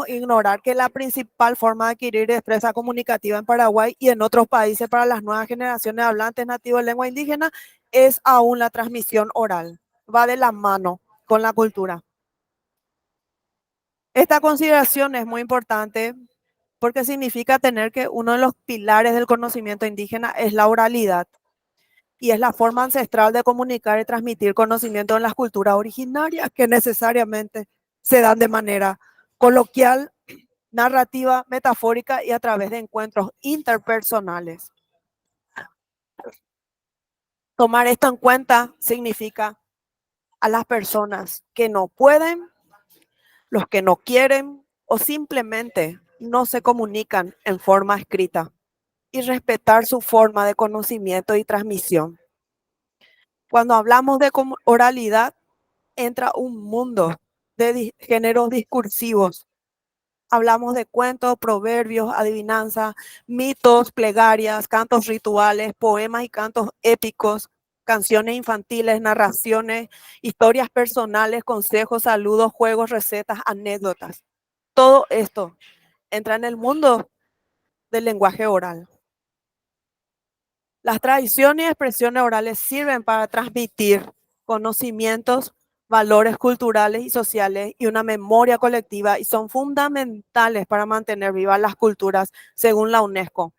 ignorar que la principal forma de adquirir destreza comunicativa en Paraguay y en otros países para las nuevas generaciones de hablantes nativos de lengua indígena es aún la transmisión oral. Va de la mano con la cultura. Esta consideración es muy importante porque significa tener que uno de los pilares del conocimiento indígena es la oralidad y es la forma ancestral de comunicar y transmitir conocimiento en las culturas originarias que necesariamente se dan de manera coloquial, narrativa, metafórica y a través de encuentros interpersonales. Tomar esto en cuenta significa a las personas que no pueden, los que no quieren o simplemente no se comunican en forma escrita y respetar su forma de conocimiento y transmisión. Cuando hablamos de oralidad, entra un mundo de géneros discursivos. Hablamos de cuentos, proverbios, adivinanzas, mitos, plegarias, cantos rituales, poemas y cantos épicos, canciones infantiles, narraciones, historias personales, consejos, saludos, juegos, recetas, anécdotas. Todo esto entra en el mundo del lenguaje oral. Las tradiciones y expresiones orales sirven para transmitir conocimientos, valores culturales y sociales y una memoria colectiva y son fundamentales para mantener vivas las culturas según la UNESCO.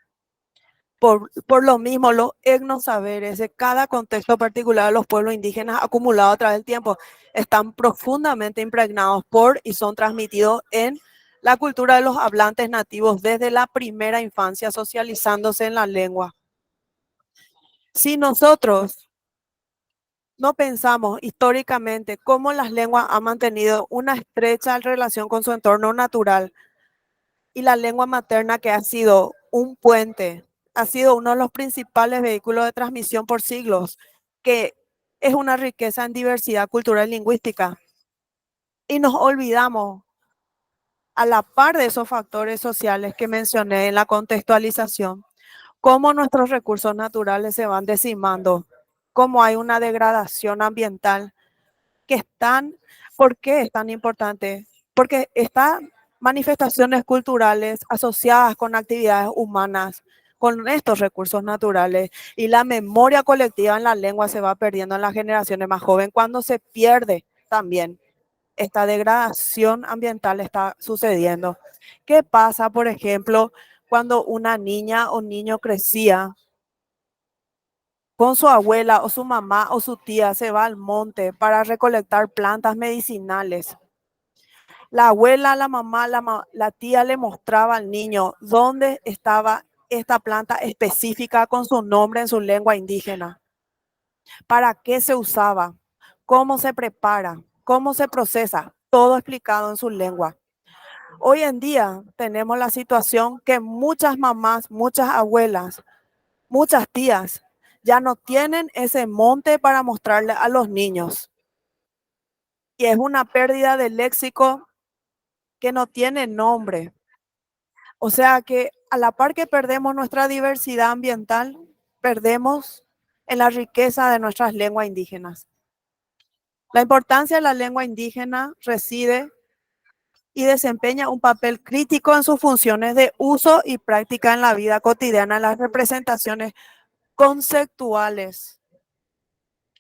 Por lo mismo, los etnosaberes de cada contexto particular de los pueblos indígenas acumulados a través del tiempo están profundamente impregnados por y son transmitidos en la cultura de los hablantes nativos desde la primera infancia, socializándose en la lengua. Si nosotros no pensamos históricamente cómo las lenguas han mantenido una estrecha relación con su entorno natural y la lengua materna que ha sido un puente, ha sido uno de los principales vehículos de transmisión por siglos, que es una riqueza en diversidad cultural y lingüística. Y nos olvidamos, a la par de esos factores sociales que mencioné en la contextualización, cómo nuestros recursos naturales se van decimando, cómo hay una degradación ambiental ¿por qué es tan importante? Porque están manifestaciones culturales asociadas con actividades humanas, con estos recursos naturales y la memoria colectiva en la lengua se va perdiendo en las generaciones más jóvenes cuando se pierde también. Esta degradación ambiental está sucediendo. ¿Qué pasa, por ejemplo, cuando una niña o niño crecía con su abuela o su mamá o su tía se va al monte para recolectar plantas medicinales? La abuela, la mamá, la tía le mostraba al niño dónde estaba esta planta específica con su nombre en su lengua indígena, para qué se usaba, cómo se prepara, cómo se procesa, todo explicado en su lengua. Hoy en día tenemos la situación que muchas mamás, muchas abuelas, muchas tías ya no tienen ese monte para mostrarle a los niños. Y es una pérdida de léxico que no tiene nombre. O sea que a la par que perdemos nuestra diversidad ambiental, perdemos en la riqueza de nuestras lenguas indígenas. La importancia de la lengua indígena reside y desempeña un papel crítico en sus funciones de uso y práctica en la vida cotidiana, en las representaciones conceptuales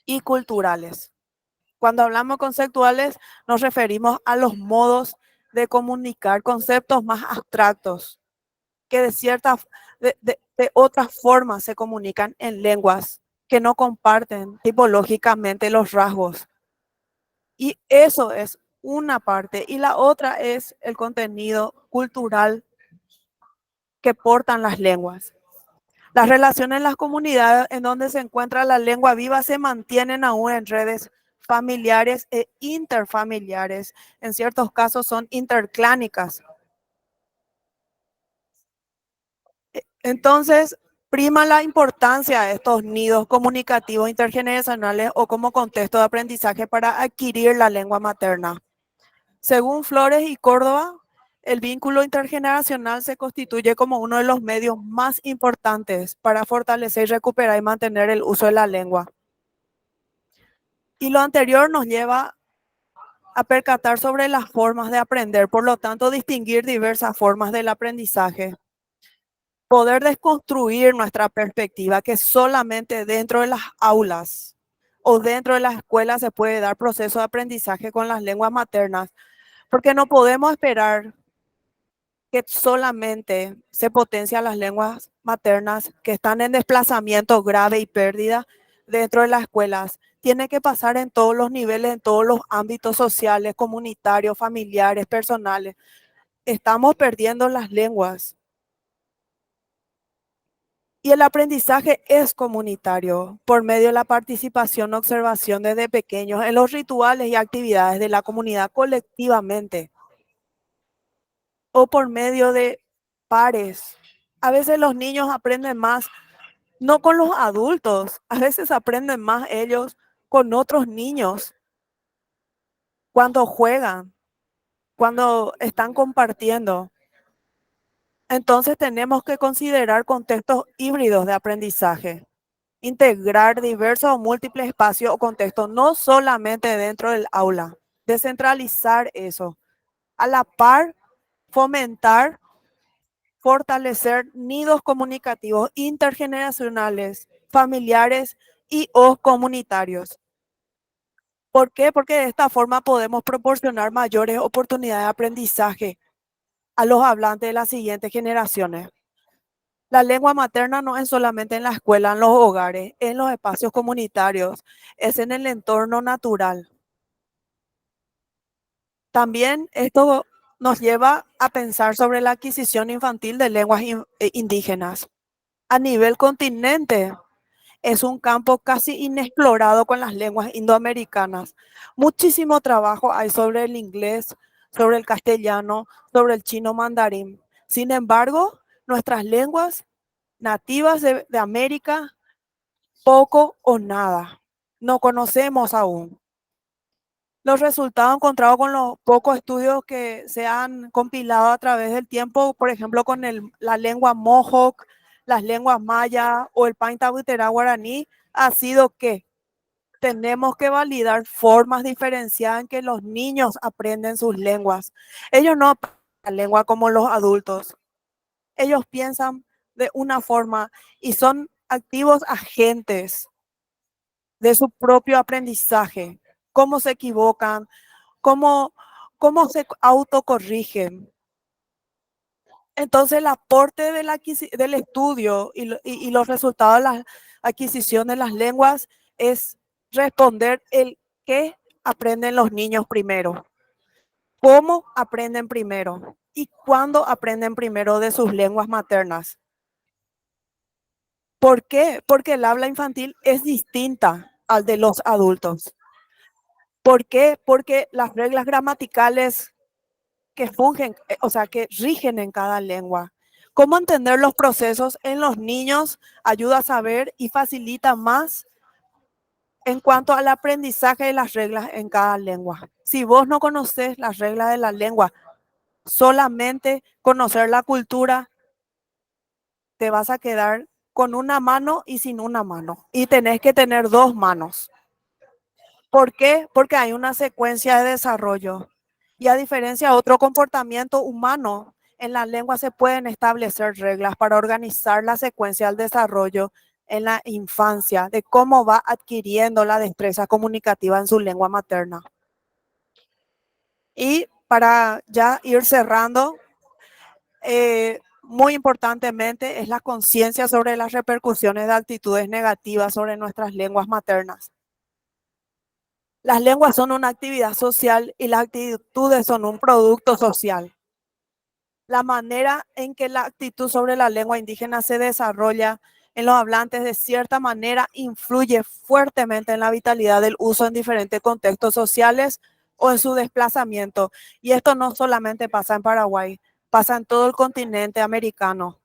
y culturales. Cuando hablamos conceptuales, nos referimos a los modos de comunicar conceptos más abstractos que de otras formas se comunican en lenguas que no comparten tipológicamente los rasgos. Y eso es una parte. Y la otra es el contenido cultural que portan las lenguas. Las relaciones en las comunidades en donde se encuentra la lengua viva se mantienen aún en redes familiares e interfamiliares. En ciertos casos son interclánicas. Entonces, prima la importancia de estos nidos comunicativos intergeneracionales o como contexto de aprendizaje para adquirir la lengua materna. Según Flores y Córdoba, el vínculo intergeneracional se constituye como uno de los medios más importantes para fortalecer, recuperar y mantener el uso de la lengua. Y lo anterior nos lleva a percatar sobre las formas de aprender, por lo tanto, distinguir diversas formas del aprendizaje. Poder desconstruir nuestra perspectiva que solamente dentro de las aulas o dentro de las escuelas se puede dar proceso de aprendizaje con las lenguas maternas, porque no podemos esperar que solamente se potencian las lenguas maternas que están en desplazamiento grave y pérdida dentro de las escuelas. Tiene que pasar en todos los niveles, en todos los ámbitos sociales, comunitarios, familiares, personales. Estamos perdiendo las lenguas. Y el aprendizaje es comunitario por medio de la participación, observación desde pequeños en los rituales y actividades de la comunidad colectivamente o por medio de pares. A veces los niños aprenden más, no con los adultos, a veces aprenden más ellos con otros niños cuando juegan, cuando están compartiendo. Entonces tenemos que considerar contextos híbridos de aprendizaje. Integrar diversos o múltiples espacios o contextos, no solamente dentro del aula. Descentralizar eso. A la par, fomentar, fortalecer nidos comunicativos intergeneracionales, familiares y o comunitarios. ¿Por qué? Porque de esta forma podemos proporcionar mayores oportunidades de aprendizaje a los hablantes de las siguientes generaciones. La lengua materna no es solamente en la escuela, en los hogares, en los espacios comunitarios, es en el entorno natural. También esto nos lleva a pensar sobre la adquisición infantil de lenguas indígenas. A nivel continente, es un campo casi inexplorado con las lenguas indoamericanas. Muchísimo trabajo hay sobre el inglés, sobre el castellano, sobre el chino mandarín. Sin embargo, nuestras lenguas nativas de América, poco o nada. No conocemos aún. Los resultados encontrados con los pocos estudios que se han compilado a través del tiempo, por ejemplo, con la lengua Mohawk, las lenguas maya o el Paintahuitera guaraní, ha sido que tenemos que validar formas diferenciadas en que los niños aprenden sus lenguas. Ellos no aprenden la lengua como los adultos. Ellos piensan de una forma y son activos agentes de su propio aprendizaje, cómo se equivocan, cómo se autocorrigen. Entonces, el aporte del estudio y los resultados de la adquisición de las lenguas es responder el qué aprenden los niños primero, cómo aprenden primero y cuándo aprenden primero de sus lenguas maternas. ¿Por qué? Porque el habla infantil es distinta al de los adultos. ¿Por qué? Porque las reglas gramaticales que fungen, o sea, que rigen en cada lengua. Cómo entender los procesos en los niños ayuda a saber y facilita más en cuanto al aprendizaje de las reglas en cada lengua. Si vos no conoces las reglas de la lengua, solamente conocer la cultura, te vas a quedar con una mano y sin una mano. Y tenés que tener dos manos. ¿Por qué? Porque hay una secuencia de desarrollo. Y a diferencia de otro comportamiento humano, en la lengua se pueden establecer reglas para organizar la secuencia del desarrollo en la infancia, de cómo va adquiriendo la destreza comunicativa en su lengua materna. Y para ya ir cerrando, muy importantemente es la conciencia sobre las repercusiones de actitudes negativas sobre nuestras lenguas maternas. Las lenguas son una actividad social y las actitudes son un producto social. La manera en que la actitud sobre la lengua indígena se desarrolla en los hablantes de cierta manera influye fuertemente en la vitalidad del uso en diferentes contextos sociales o en su desplazamiento. Y esto no solamente pasa en Paraguay, pasa en todo el continente americano.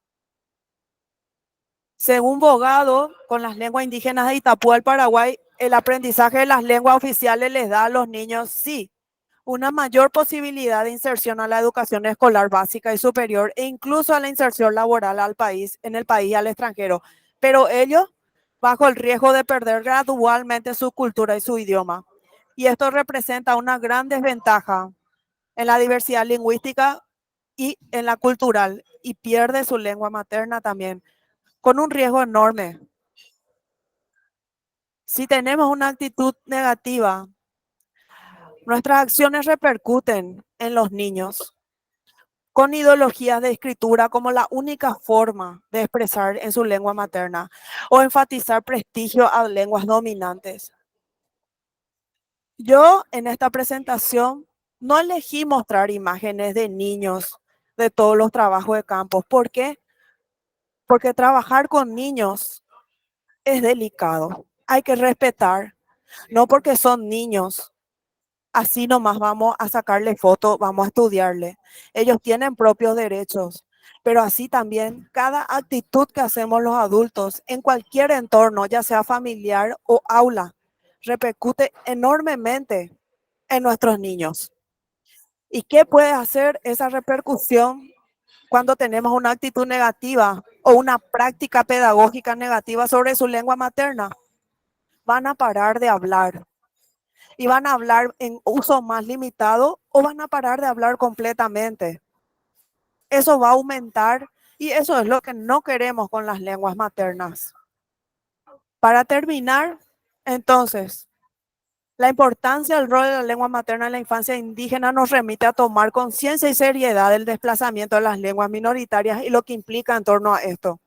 Según Bogado, con las lenguas indígenas de Itapúa, el Paraguay, el aprendizaje de las lenguas oficiales les da a los niños, sí, una mayor posibilidad de inserción a la educación escolar básica y superior e incluso a la inserción laboral al país, en el país y al extranjero, pero ellos bajo el riesgo de perder gradualmente su cultura y su idioma. Y esto representa una gran desventaja en la diversidad lingüística y en la cultural, y pierde su lengua materna también, con un riesgo enorme. Si tenemos una actitud negativa, nuestras acciones repercuten en los niños, con ideologías de escritura como la única forma de expresar en su lengua materna o enfatizar prestigio a lenguas dominantes. Yo en esta presentación no elegí mostrar imágenes de niños de todos los trabajos de campo. ¿Por qué? Porque trabajar con niños es delicado. Hay que respetar, no porque son niños. Así nomás vamos a sacarle fotos, vamos a estudiarle. Ellos tienen propios derechos, pero así también cada actitud que hacemos los adultos en cualquier entorno, ya sea familiar o aula, repercute enormemente en nuestros niños. ¿Y qué puede hacer esa repercusión cuando tenemos una actitud negativa o una práctica pedagógica negativa sobre su lengua materna? Van a parar de hablar. Y van a hablar en uso más limitado o van a parar de hablar completamente. Eso va a aumentar y eso es lo que no queremos con las lenguas maternas. Para terminar, entonces, la importancia del rol de la lengua materna en la infancia indígena nos remite a tomar conciencia y seriedad del desplazamiento de las lenguas minoritarias y lo que implica en torno a esto.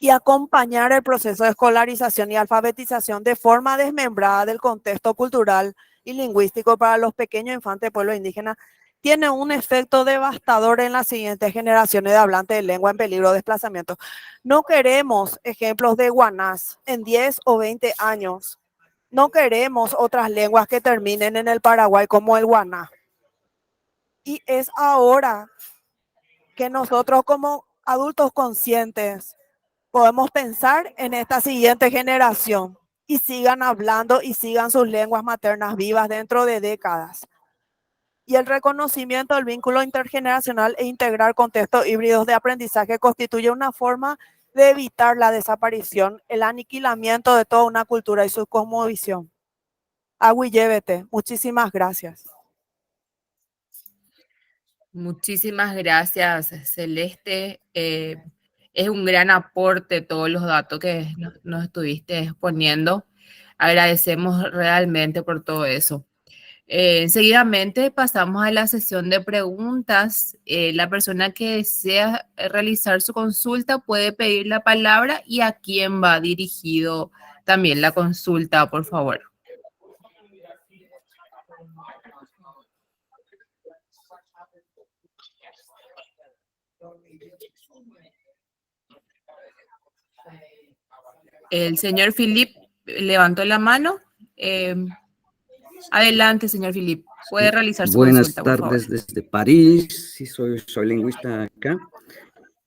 Y acompañar el proceso de escolarización y alfabetización de forma desmembrada del contexto cultural y lingüístico para los pequeños infantes de pueblos indígenas tiene un efecto devastador en las siguientes generaciones de hablantes de lengua en peligro de desplazamiento. No queremos ejemplos de guanás en 10 o 20 años. No queremos otras lenguas que terminen en el Paraguay como el guaná. Y es ahora que nosotros como adultos conscientes podemos pensar en esta siguiente generación y sigan hablando y sigan sus lenguas maternas vivas dentro de décadas. Y el reconocimiento del vínculo intergeneracional e integrar contextos híbridos de aprendizaje constituye una forma de evitar la desaparición, el aniquilamiento de toda una cultura y su cosmovisión. Agüillébete, muchísimas gracias.
Muchísimas gracias, Celeste. Es un gran aporte todos los datos que nos estuviste exponiendo. Agradecemos realmente por todo eso. Seguidamente pasamos a la sesión de preguntas. La persona que desea realizar su consulta puede pedir la palabra y a quién va dirigido también la consulta, por favor. El señor Philip levantó la mano. Adelante, señor Philip. Puede realizar su consulta, por favor.
Buenas tardes desde París. Sí, soy lingüista acá.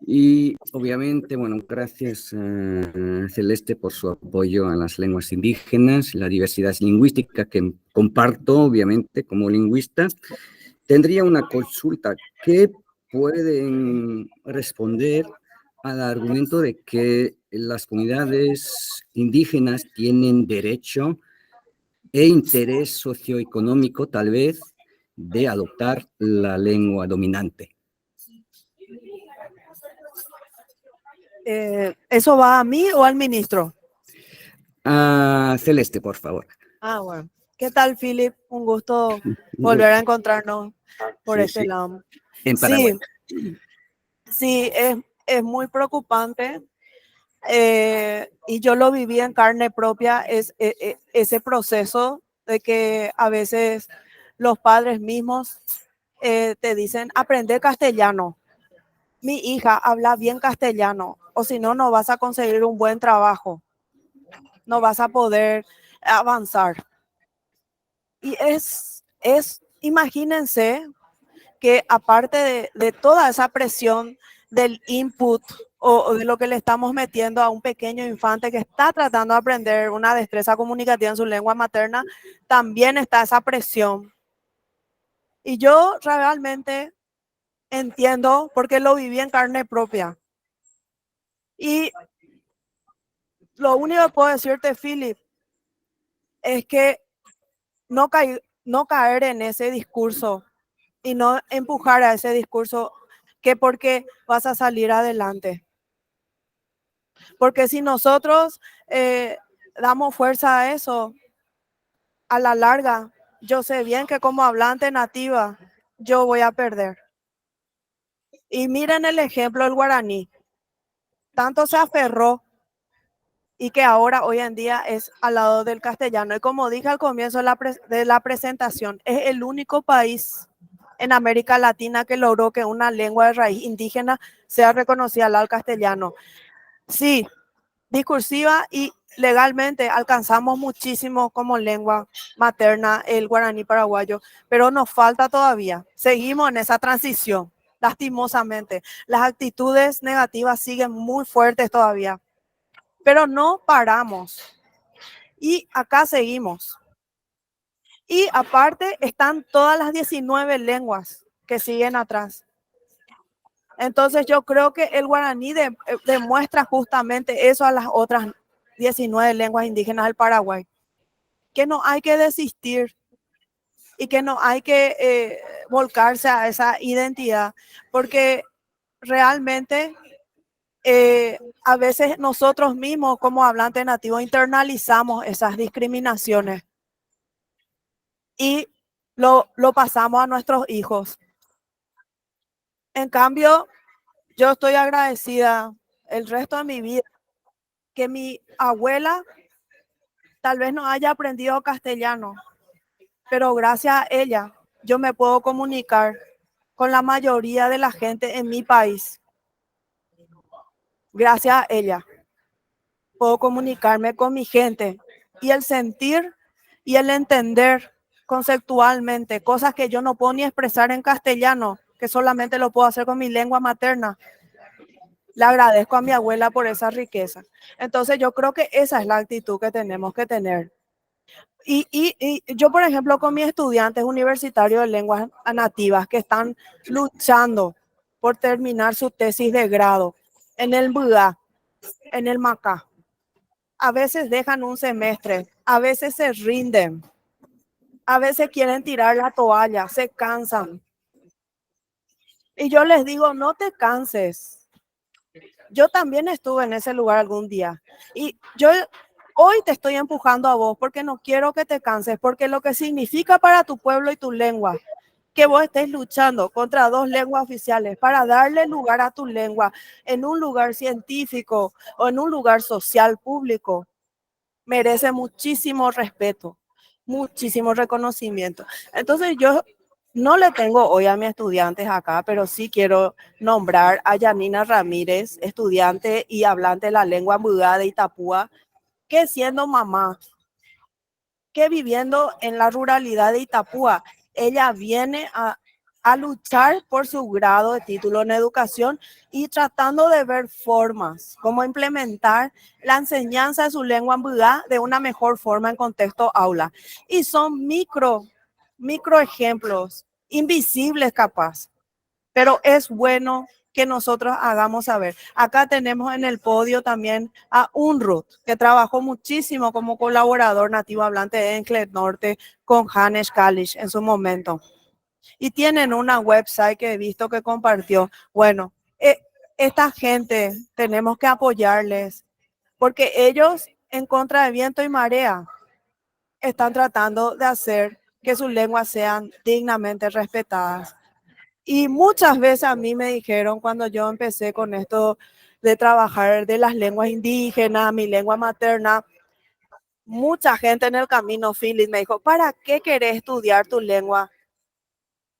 Y obviamente, bueno, gracias a Celeste por su apoyo a las lenguas indígenas, la diversidad lingüística que comparto, obviamente, como lingüista. Tendría una consulta. ¿Qué pueden responder al argumento de que las comunidades indígenas tienen derecho e interés socioeconómico, tal vez, de adoptar la lengua dominante?
¿Eso va a mí o al ministro?
A Celeste, por favor.
Bueno. ¿Qué tal, Philip? Un gusto volver a encontrarnos por este lado.
En Paraguay.
Sí, es muy preocupante. Y yo lo viví en carne propia, ese proceso de que a veces los padres mismos te dicen, aprende castellano. Mi hija habla bien castellano, o si no, no vas a conseguir un buen trabajo. No vas a poder avanzar. Y imagínense que aparte de toda esa presión del input o de lo que le estamos metiendo a un pequeño infante que está tratando de aprender una destreza comunicativa en su lengua materna, también está esa presión. Y yo realmente entiendo porque lo viví en carne propia. Y lo único que puedo decirte, Philip, es que no caer en ese discurso y no empujar a ese discurso que porque vas a salir adelante. Porque si nosotros damos fuerza a eso, a la larga, yo sé bien que como hablante nativa, yo voy a perder. Y miren el ejemplo del guaraní. Tanto se aferró y que ahora hoy en día es al lado del castellano. Y como dije al comienzo de la presentación, es el único país en América Latina que logró que una lengua de raíz indígena sea reconocida al lado del castellano. Sí, discursiva y legalmente alcanzamos muchísimo como lengua materna el guaraní paraguayo, pero nos falta todavía. Seguimos en esa transición, lastimosamente. Las actitudes negativas siguen muy fuertes todavía, pero no paramos. Y acá seguimos. Y aparte están todas las 19 lenguas que siguen atrás. Entonces yo creo que el guaraní demuestra justamente eso a las otras 19 lenguas indígenas del Paraguay, que no hay que desistir y que no hay que volcarse a esa identidad, porque realmente a veces nosotros mismos como hablantes nativos internalizamos esas discriminaciones y lo pasamos a nuestros hijos. En cambio, yo estoy agradecida el resto de mi vida que mi abuela tal vez no haya aprendido castellano, pero gracias a ella yo me puedo comunicar con la mayoría de la gente en mi país. Gracias a ella puedo comunicarme con mi gente y el sentir y el entender conceptualmente cosas que yo no puedo ni expresar en castellano, que solamente lo puedo hacer con mi lengua materna. Le agradezco a mi abuela por esa riqueza. Entonces yo creo que esa es la actitud que tenemos que tener. Y yo, por ejemplo, con mis estudiantes universitarios de lenguas nativas que están luchando por terminar su tesis de grado en el MBUA, en el MACA, a veces dejan un semestre, a veces se rinden, a veces quieren tirar la toalla, se cansan. Y yo les digo, no te canses. Yo también estuve en ese lugar algún día. Y yo hoy te estoy empujando a vos porque no quiero que te canses, porque lo que significa para tu pueblo y tu lengua, que vos estés luchando contra dos lenguas oficiales para darle lugar a tu lengua en un lugar científico o en un lugar social público, merece muchísimo respeto, muchísimo reconocimiento. Entonces yo no le tengo hoy a mis estudiantes acá, pero sí quiero nombrar a Yanina Ramírez, estudiante y hablante de la lengua mudada de Itapúa, que siendo mamá, que viviendo en la ruralidad de Itapúa, ella viene a luchar por su grado de título en educación y tratando de ver formas, cómo implementar la enseñanza de su lengua mudá de una mejor forma en contexto aula. Y son micro ejemplos, invisibles capaz, pero es bueno que nosotros hagamos saber. Acá tenemos en el podio también a Unruth, que trabajó muchísimo como colaborador nativo hablante de Enclave Norte con Hannes Kalisch en su momento. Y tienen una website que he visto que compartió. Bueno, esta gente tenemos que apoyarles porque ellos, en contra de viento y marea, están tratando de hacer que sus lenguas sean dignamente respetadas. Y muchas veces a mí me dijeron cuando yo empecé con esto de trabajar de las lenguas indígenas, mi lengua materna, mucha gente en el camino, Philip, me dijo, ¿para qué querés estudiar tu lengua?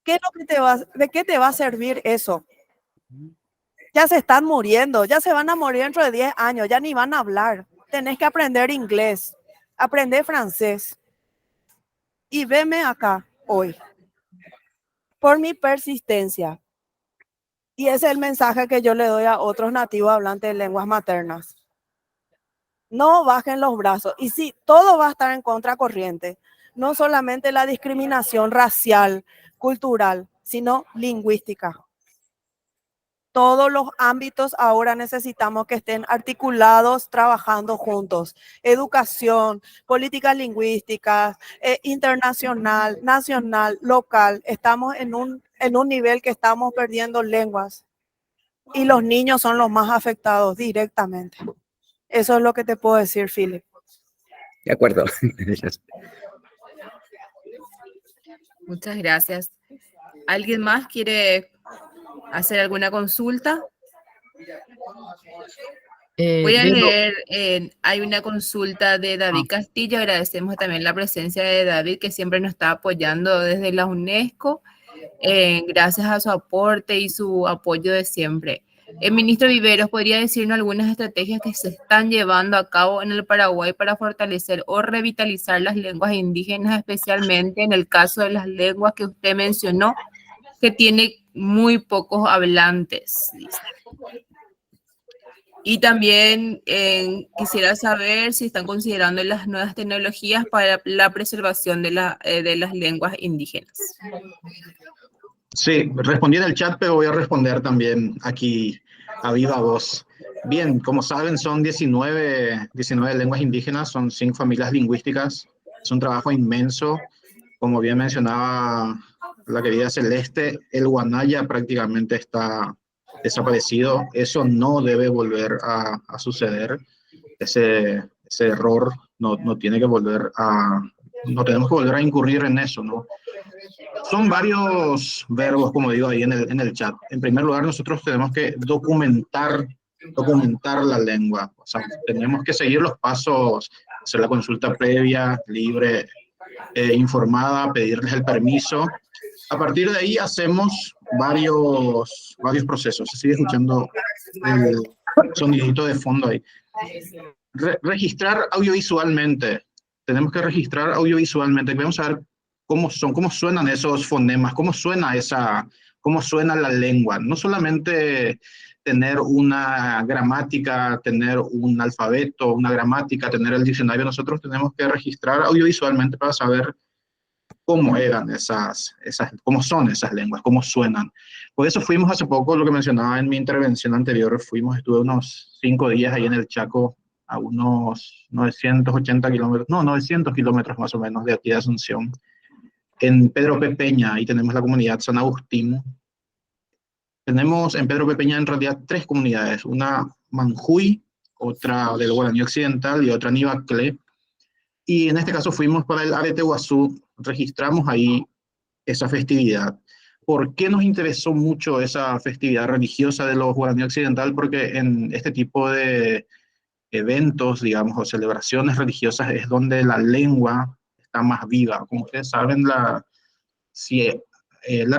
¿Qué es lo que ¿de qué te va a servir eso? Ya se están muriendo, ya se van a morir dentro de 10 años, ya ni van a hablar. Tenés que aprender inglés, aprender francés. Y veme acá hoy, por mi persistencia, Y ese es el mensaje que yo le doy a otros nativos hablantes de lenguas maternas. No bajen los brazos. Y sí, todo va a estar en contracorriente. No solamente la discriminación racial, cultural, sino lingüística. Todos los ámbitos ahora necesitamos que estén articulados, trabajando juntos. Educación, políticas lingüísticas, internacional, nacional, local. Estamos en un nivel que estamos perdiendo lenguas. Y los niños son los más afectados directamente. Eso es lo que te puedo decir, Philip.
De acuerdo.
Muchas gracias. ¿Alguien más quiere hacer alguna consulta? Voy a leer, hay una consulta de David Castillo. Agradecemos también la presencia de David, que siempre nos está apoyando desde la UNESCO. Gracias a su aporte y su apoyo de siempre. El ministro Viveros, ¿podría decirnos algunas estrategias que se están llevando a cabo en el Paraguay para fortalecer o revitalizar las lenguas indígenas, especialmente en el caso de las lenguas que usted mencionó, que tiene muy pocos hablantes? Dice. Y también quisiera saber si están considerando las nuevas tecnologías para la preservación de las lenguas indígenas.
Sí, respondí en el chat, pero voy a responder también aquí a viva voz. Bien, como saben, son 19 lenguas indígenas, son 5 familias lingüísticas. Es un trabajo inmenso. Como bien mencionaba la querida Celeste, el Guanaya prácticamente está desaparecido. Eso no debe volver a suceder. Ese error no tiene que volver no tenemos que volver a incurrir en eso, ¿no? Son varios verbos, como digo ahí en el chat. En primer lugar, nosotros tenemos que documentar la lengua. O sea, tenemos que seguir los pasos, hacer la consulta previa, libre, informada, pedirles el permiso. A partir de ahí hacemos varios procesos. Se sigue escuchando el sonidito de fondo ahí. Registrar audiovisualmente. Tenemos que registrar audiovisualmente. Queremos saber cómo suenan esos fonemas, cómo suena la lengua. No solamente tener una gramática, tener un alfabeto, una gramática, tener el diccionario. Nosotros tenemos que registrar audiovisualmente para saber cómo eran cómo son esas lenguas, cómo suenan. Por eso fuimos hace poco, lo que mencionaba en mi intervención anterior, estuve unos 5 días ahí en el Chaco, a unos 980 kilómetros, no, 900 kilómetros más o menos de aquí de Asunción, en Pedro Pepeña. Ahí tenemos la comunidad San Agustín. Tenemos en Pedro Pepeña en realidad 3 comunidades, una Manjuy, otra del Guaraní Occidental y otra Nivacle. Y en este caso fuimos para el Arete Guazú, registramos ahí esa festividad. ¿Por qué nos interesó mucho esa festividad religiosa de los Guaraní Occidental? Porque en este tipo de eventos, digamos, o celebraciones religiosas es donde la lengua está más viva. Como ustedes saben, la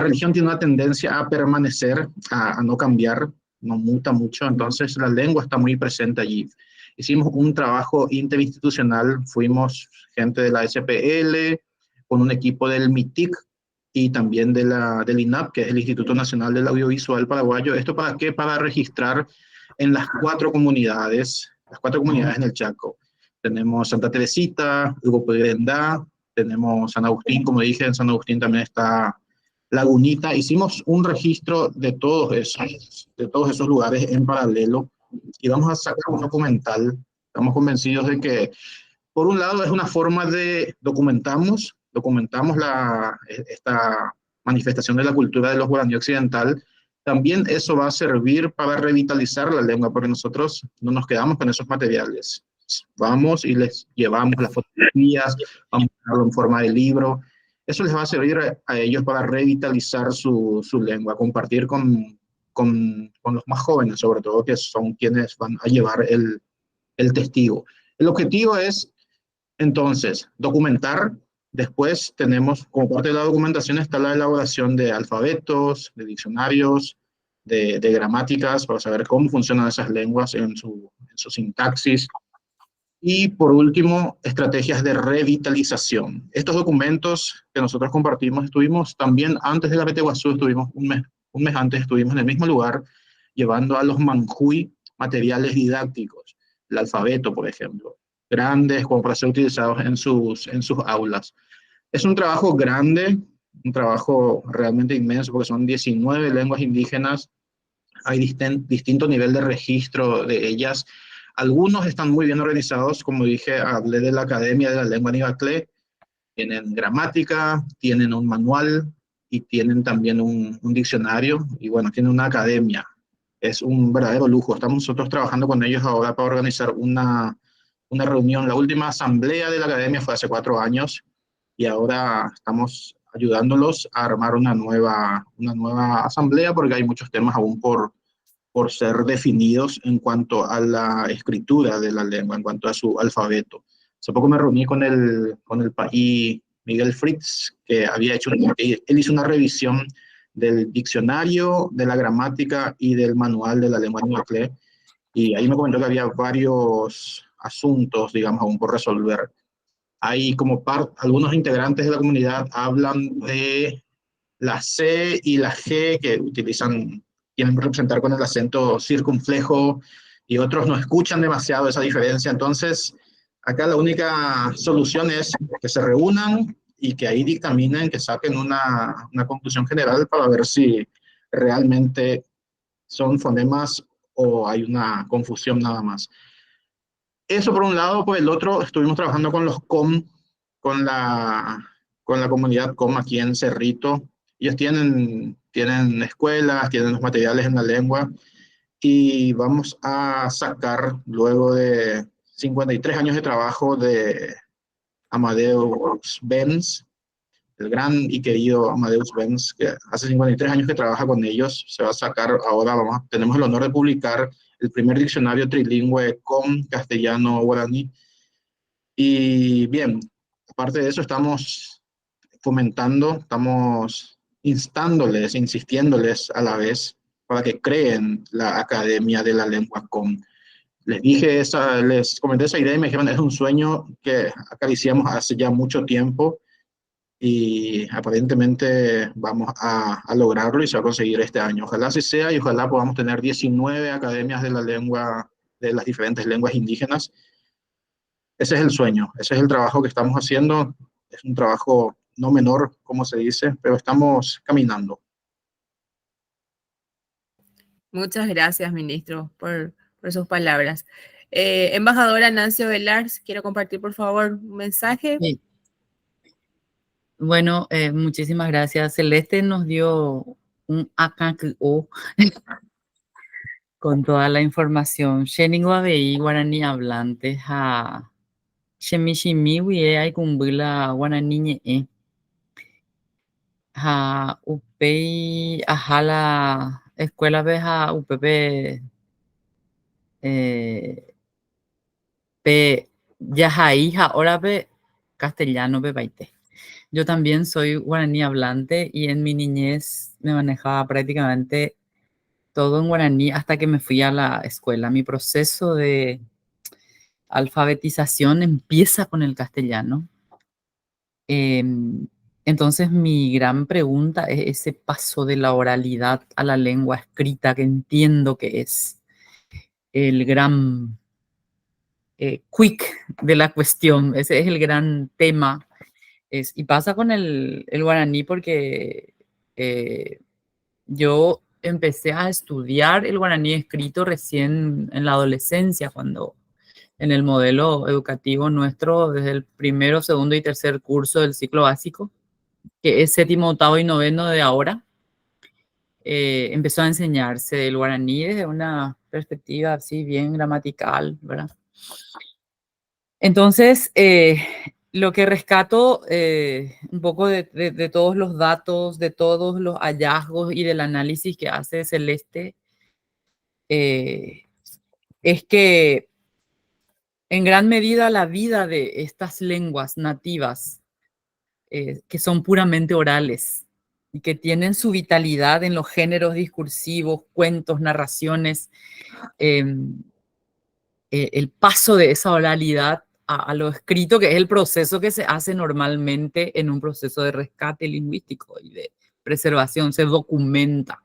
religión tiene una tendencia a permanecer, a no cambiar, no muta mucho, entonces la lengua está muy presente allí. Hicimos un trabajo interinstitucional, fuimos gente de la SPL, con un equipo del MITIC y también del INAP, que es el Instituto Nacional del Audiovisual Paraguayo. ¿Esto para qué? Para registrar en las 4 comunidades en el Chaco. Tenemos Santa Teresita, Hugo Pedrendá, tenemos San Agustín, como dije, en San Agustín también está Lagunita. Hicimos un registro de todos esos lugares en paralelo y vamos a sacar un documental. Estamos convencidos de que, por un lado, es una forma de documentamos esta manifestación de la cultura de los guaraní occidental. También eso va a servir para revitalizar la lengua, porque nosotros no nos quedamos con esos materiales. Vamos y les llevamos las fotografías, vamos a ponerlo en forma de libro. Eso les va a servir a ellos para revitalizar su lengua, compartir con los más jóvenes, sobre todo, que son quienes van a llevar el testigo. El objetivo es, entonces, documentar. Después tenemos, como parte de la documentación, está la elaboración de alfabetos, de diccionarios, de gramáticas, para saber cómo funcionan esas lenguas en su sintaxis. Y por último, estrategias de revitalización. Estos documentos que nosotros compartimos, estuvimos también, antes de la Arete Guazú, estuvimos un un mes antes estuvimos en el mismo lugar llevando a los manjuy materiales didácticos, el alfabeto, por ejemplo, grandes como para ser utilizados en sus aulas. Es un trabajo grande, un trabajo realmente inmenso, porque son 19 lenguas indígenas, hay distinto nivel de registro de ellas. Algunos están muy bien organizados, como dije, hablé de la Academia de la Lengua Nivacle, tienen gramática, tienen un manual y tienen también un diccionario, y bueno, tienen una academia. Es un verdadero lujo. Estamos nosotros trabajando con ellos ahora para organizar una reunión. La última asamblea de la academia fue hace 4 años, y ahora estamos ayudándolos a armar una nueva asamblea, porque hay muchos temas aún por ser definidos en cuanto a la escritura de la lengua, en cuanto a su alfabeto. Hace poco me reuní con el país Miguel Fritz, que él hizo una revisión del diccionario, de la gramática y del manual de la lengua nivacle, y ahí me comentó que había varios asuntos, digamos, aún por resolver. Hay algunos integrantes de la comunidad hablan de la C y la G que quieren representar con el acento circunflejo, y otros no escuchan demasiado esa diferencia. Entonces, acá la única solución es que se reúnan y que ahí dictaminen, que saquen una conclusión general para ver si realmente son fonemas o hay una confusión nada más. Eso por un lado. Por el otro, estuvimos trabajando con los COM, con la comunidad COM aquí en Cerrito. Ellos tienen escuelas, tienen los materiales en la lengua, y vamos a sacar, luego de 53 años de trabajo de Amadeus Benz, el gran y querido Amadeus Benz, que hace 53 años que trabaja con ellos. Se va a sacar ahora, tenemos el honor de publicar el primer diccionario trilingüe con castellano-guaraní. Y bien, aparte de eso, estamos fomentando, estamos insistiéndoles a la vez para que creen la Academia de la Lengua COM. Les comenté esa idea y me dijeron, es un sueño que acariciamos hace ya mucho tiempo, y aparentemente vamos a lograrlo, y se va a conseguir este año. Ojalá así sea, y ojalá podamos tener 19 academias de la lengua, de las diferentes lenguas indígenas. Ese es el sueño, ese es el trabajo que estamos haciendo. Es un trabajo no menor, como se dice, pero estamos caminando.
Muchas gracias, ministro, por sus palabras. Embajadora Nancio Velar, quiero compartir, por favor, un mensaje.
Sí. Bueno, muchísimas gracias. Celeste nos dio un AKQ con toda la información. Sheningwabei guaraní hablantes a Shemishimiwi ay kumbula guaraní ñe'ẽ. Ha upéi aha la escuelape ha upépe pe jahai ha'órape castellanope paite. Yo también soy guaraní hablante, y en mi niñez me manejaba prácticamente todo en guaraní hasta que me fui a la escuela. Mi proceso de alfabetización empieza con el castellano. Entonces, mi gran pregunta es ese paso de la oralidad a la lengua escrita, que entiendo que es el gran quick de la cuestión. Ese es el gran tema. Y pasa con el guaraní porque yo empecé a estudiar el guaraní escrito recién en la adolescencia, cuando en el modelo educativo nuestro, desde el primero, segundo y tercer curso del ciclo básico, que es séptimo, octavo y noveno de ahora, empezó a enseñarse el guaraní desde una perspectiva así bien gramatical, ¿verdad? Entonces, lo que rescato un poco de todos los datos, de todos los hallazgos y del análisis que hace Celeste, es que en gran medida la vida de estas lenguas nativas, que son puramente orales y que tienen su vitalidad en los géneros discursivos, cuentos, narraciones, el paso de esa oralidad a lo escrito, que es el proceso que se hace normalmente en un proceso de rescate lingüístico y de preservación, se documenta.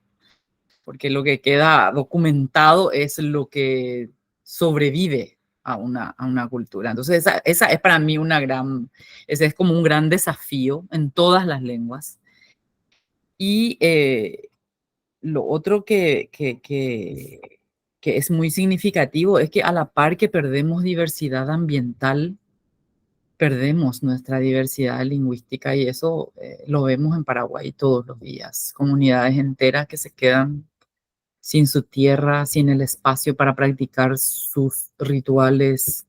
porque lo que queda documentado es lo que sobrevive a una cultura. Entonces, esa es para mí ese es como un gran desafío en todas las lenguas. Y lo otro que es muy significativo es que a la par que perdemos diversidad ambiental, perdemos nuestra diversidad lingüística y eso lo vemos en Paraguay todos los días. Comunidades enteras que se quedan sin su tierra, sin el espacio para practicar sus rituales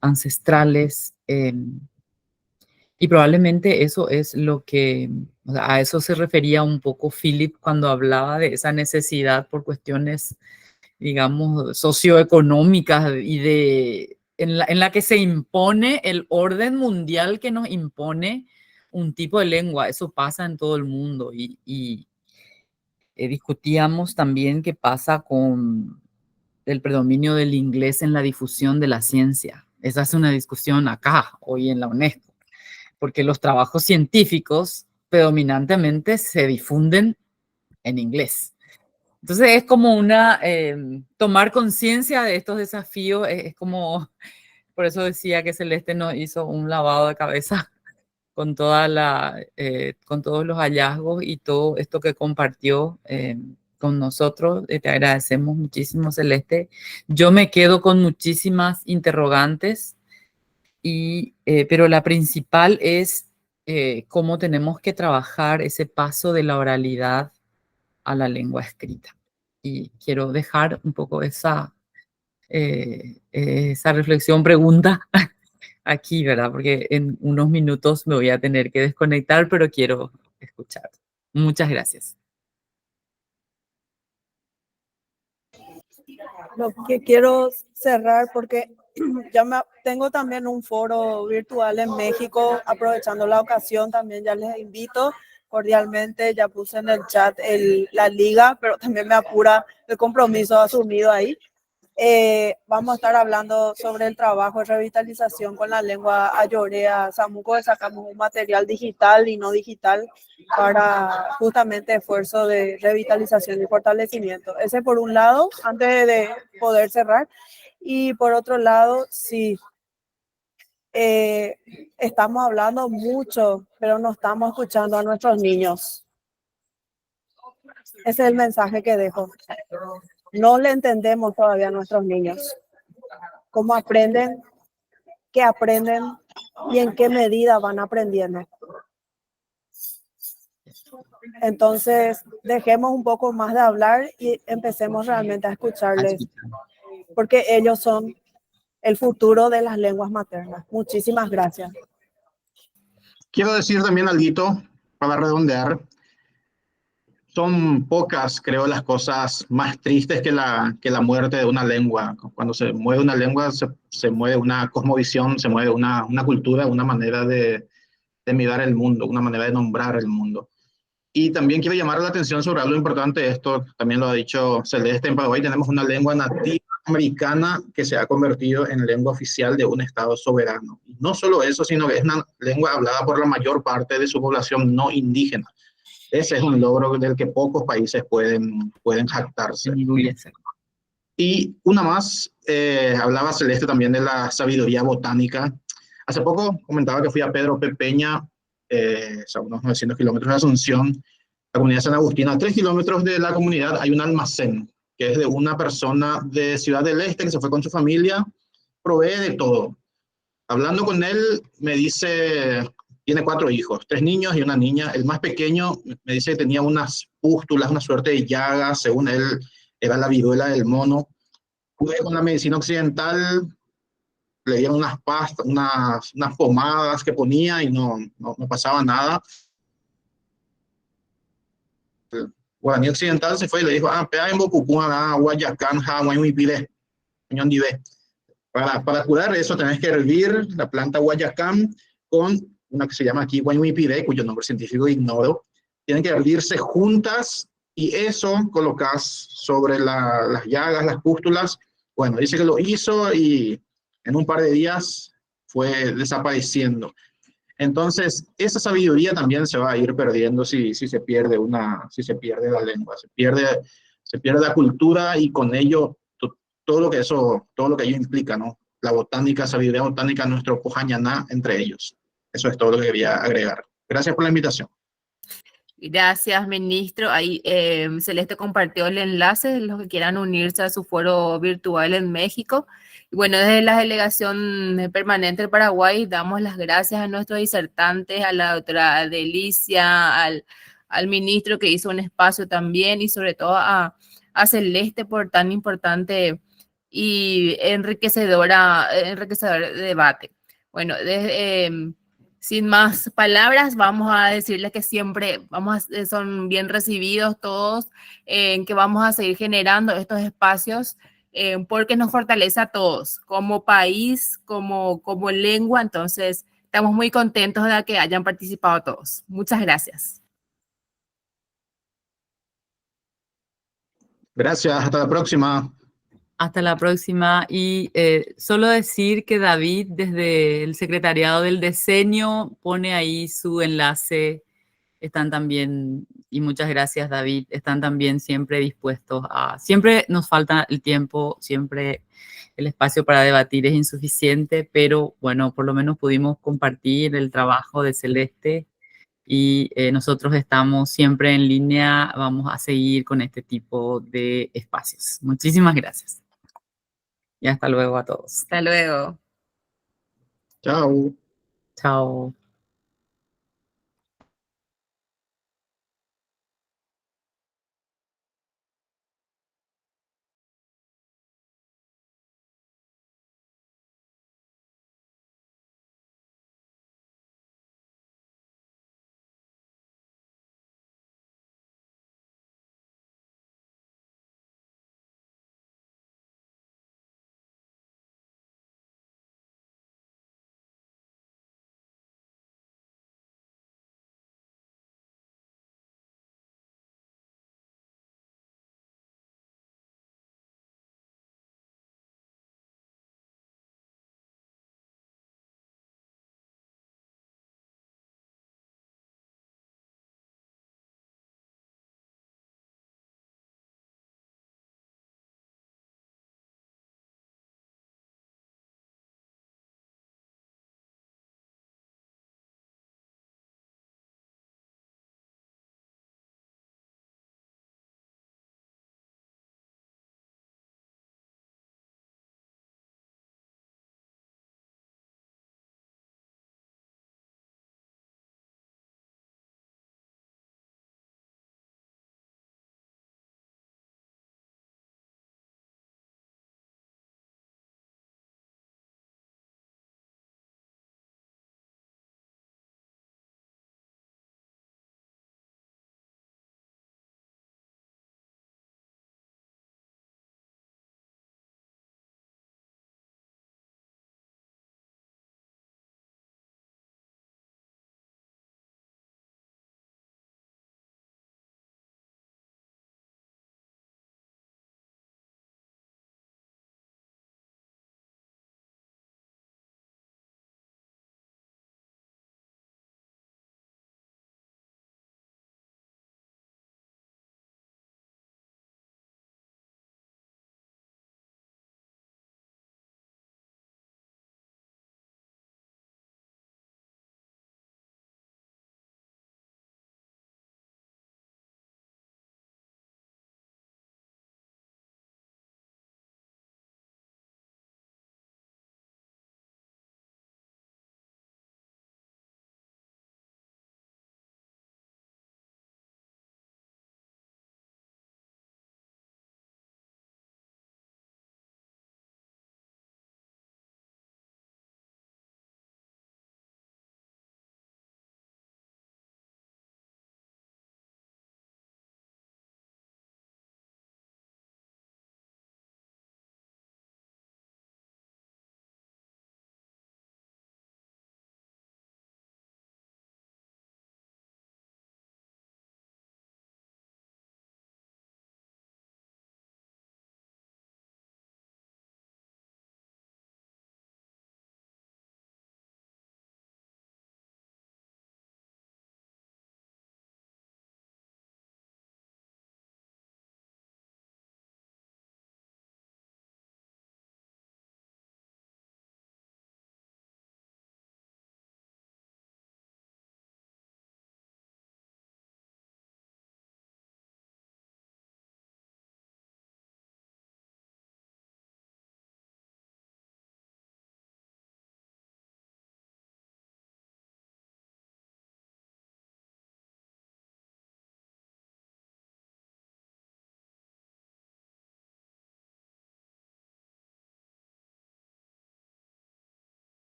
ancestrales. Y probablemente eso es lo que, o sea, a eso se refería un poco Philip cuando hablaba de esa necesidad por cuestiones, digamos, socioeconómicas y en la que se impone el orden mundial que nos impone un tipo de lengua. Eso pasa en todo el mundo y discutíamos también qué pasa con el predominio del inglés en la difusión de la ciencia. Esa es una discusión acá, hoy en la UNESCO, porque los trabajos científicos predominantemente se difunden en inglés. Entonces es como tomar conciencia de estos desafíos, es como, por eso decía que Celeste nos hizo un lavado de cabeza con con todos los hallazgos y todo esto que compartió con nosotros. Te agradecemos muchísimo, Celeste. Yo me quedo con muchísimas interrogantes, pero la principal es cómo tenemos que trabajar ese paso de la oralidad a la lengua escrita. Y quiero dejar un poco esa reflexión, pregunta aquí, ¿verdad? Porque en unos minutos me voy a tener que desconectar, pero quiero escuchar. Muchas gracias.
Lo que quiero cerrar porque tengo también un foro virtual en México, aprovechando la ocasión también ya les invito cordialmente, ya puse en el chat la liga, pero también me apura el compromiso asumido ahí. Vamos a estar hablando sobre el trabajo de revitalización con la lengua ayorea samuco. Sacamos un material digital y no digital para justamente esfuerzo de revitalización y fortalecimiento. Ese por un lado, antes de poder cerrar. Y por otro lado, sí, estamos hablando mucho, pero no estamos escuchando a nuestros niños. Ese es el mensaje que dejo. No le entendemos todavía a nuestros niños. ¿Cómo aprenden? ¿Qué aprenden? ¿Y en qué medida van aprendiendo? Entonces, dejemos un poco más de hablar y empecemos realmente a escucharles, porque ellos son el futuro de las lenguas maternas. Muchísimas gracias.
Quiero decir también algo para redondear. Son pocas, creo, las cosas más tristes que la muerte de una lengua. Cuando se mueve una lengua, se mueve una cosmovisión, se mueve una cultura, una manera de mirar el mundo, una manera de nombrar el mundo. Y también quiero llamar la atención sobre algo importante de esto, también lo ha dicho Celeste. En Paraguay tenemos una lengua nativa americana que se ha convertido en lengua oficial de un estado soberano. Y no solo eso, sino que es una lengua hablada por la mayor parte de su población no indígena. Ese es un logro del que pocos países pueden jactarse. Y una más, hablaba Celeste también de la sabiduría botánica. Hace poco comentaba que fui a Pedro P. Peña, a unos 900 kilómetros de Asunción, la comunidad de San Agustín. A 3 kilómetros de la comunidad hay un almacén, que es de una persona de Ciudad del Este que se fue con su familia, provee de todo. Hablando con él, me dice, tiene 4 hijos, 3 niños y una niña. El más pequeño me dice que tenía unas pústulas, una suerte de llagas, según él, era la viruela del mono. Fue con la medicina occidental, le dieron unas pastas, unas pomadas que ponía y no pasaba nada. El guaraní occidental se fue y le dijo, para curar eso tenés que hervir la planta guayacán con una que se llama aquí guayuipiré, cuyo nombre científico ignoro. Tienen que hervirse juntas y eso colocas sobre las llagas, las pústulas. Bueno, dice que lo hizo y en un par de días fue desapareciendo. Entonces, esa sabiduría también se va a ir perdiendo si se pierde la lengua. Se Se pierde la cultura y con ello todo lo que ello implica, ¿no? La botánica, sabiduría botánica, nuestro Pojañaná entre ellos. Eso es todo lo que quería agregar. Gracias por la invitación.
Gracias, ministro. Ahí Celeste compartió el enlace de los que quieran unirse a su foro virtual en México. Y bueno, desde la delegación permanente del Paraguay damos las gracias a nuestros disertantes, a la doctora Delicia, al ministro que hizo un espacio también y sobre todo a Celeste por tan importante y enriquecedor debate. Bueno, sin más palabras, vamos a decirles que siempre son bien recibidos todos, que vamos a seguir generando estos espacios porque nos fortalece a todos, como país, como lengua. Entonces, estamos muy contentos de que hayan participado todos. Muchas gracias.
Gracias, hasta la próxima.
Hasta la próxima. Y solo decir que David, desde el Secretariado del Diseño, pone ahí su enlace. Están también, y muchas gracias, David, están también siempre dispuestos a... Siempre nos falta el tiempo, siempre el espacio para debatir es insuficiente, pero bueno, por lo menos pudimos compartir el trabajo de Celeste y nosotros estamos siempre en línea, vamos a seguir con este tipo de espacios. Muchísimas gracias. Y hasta luego a todos.
Hasta luego.
Chao.
Chao.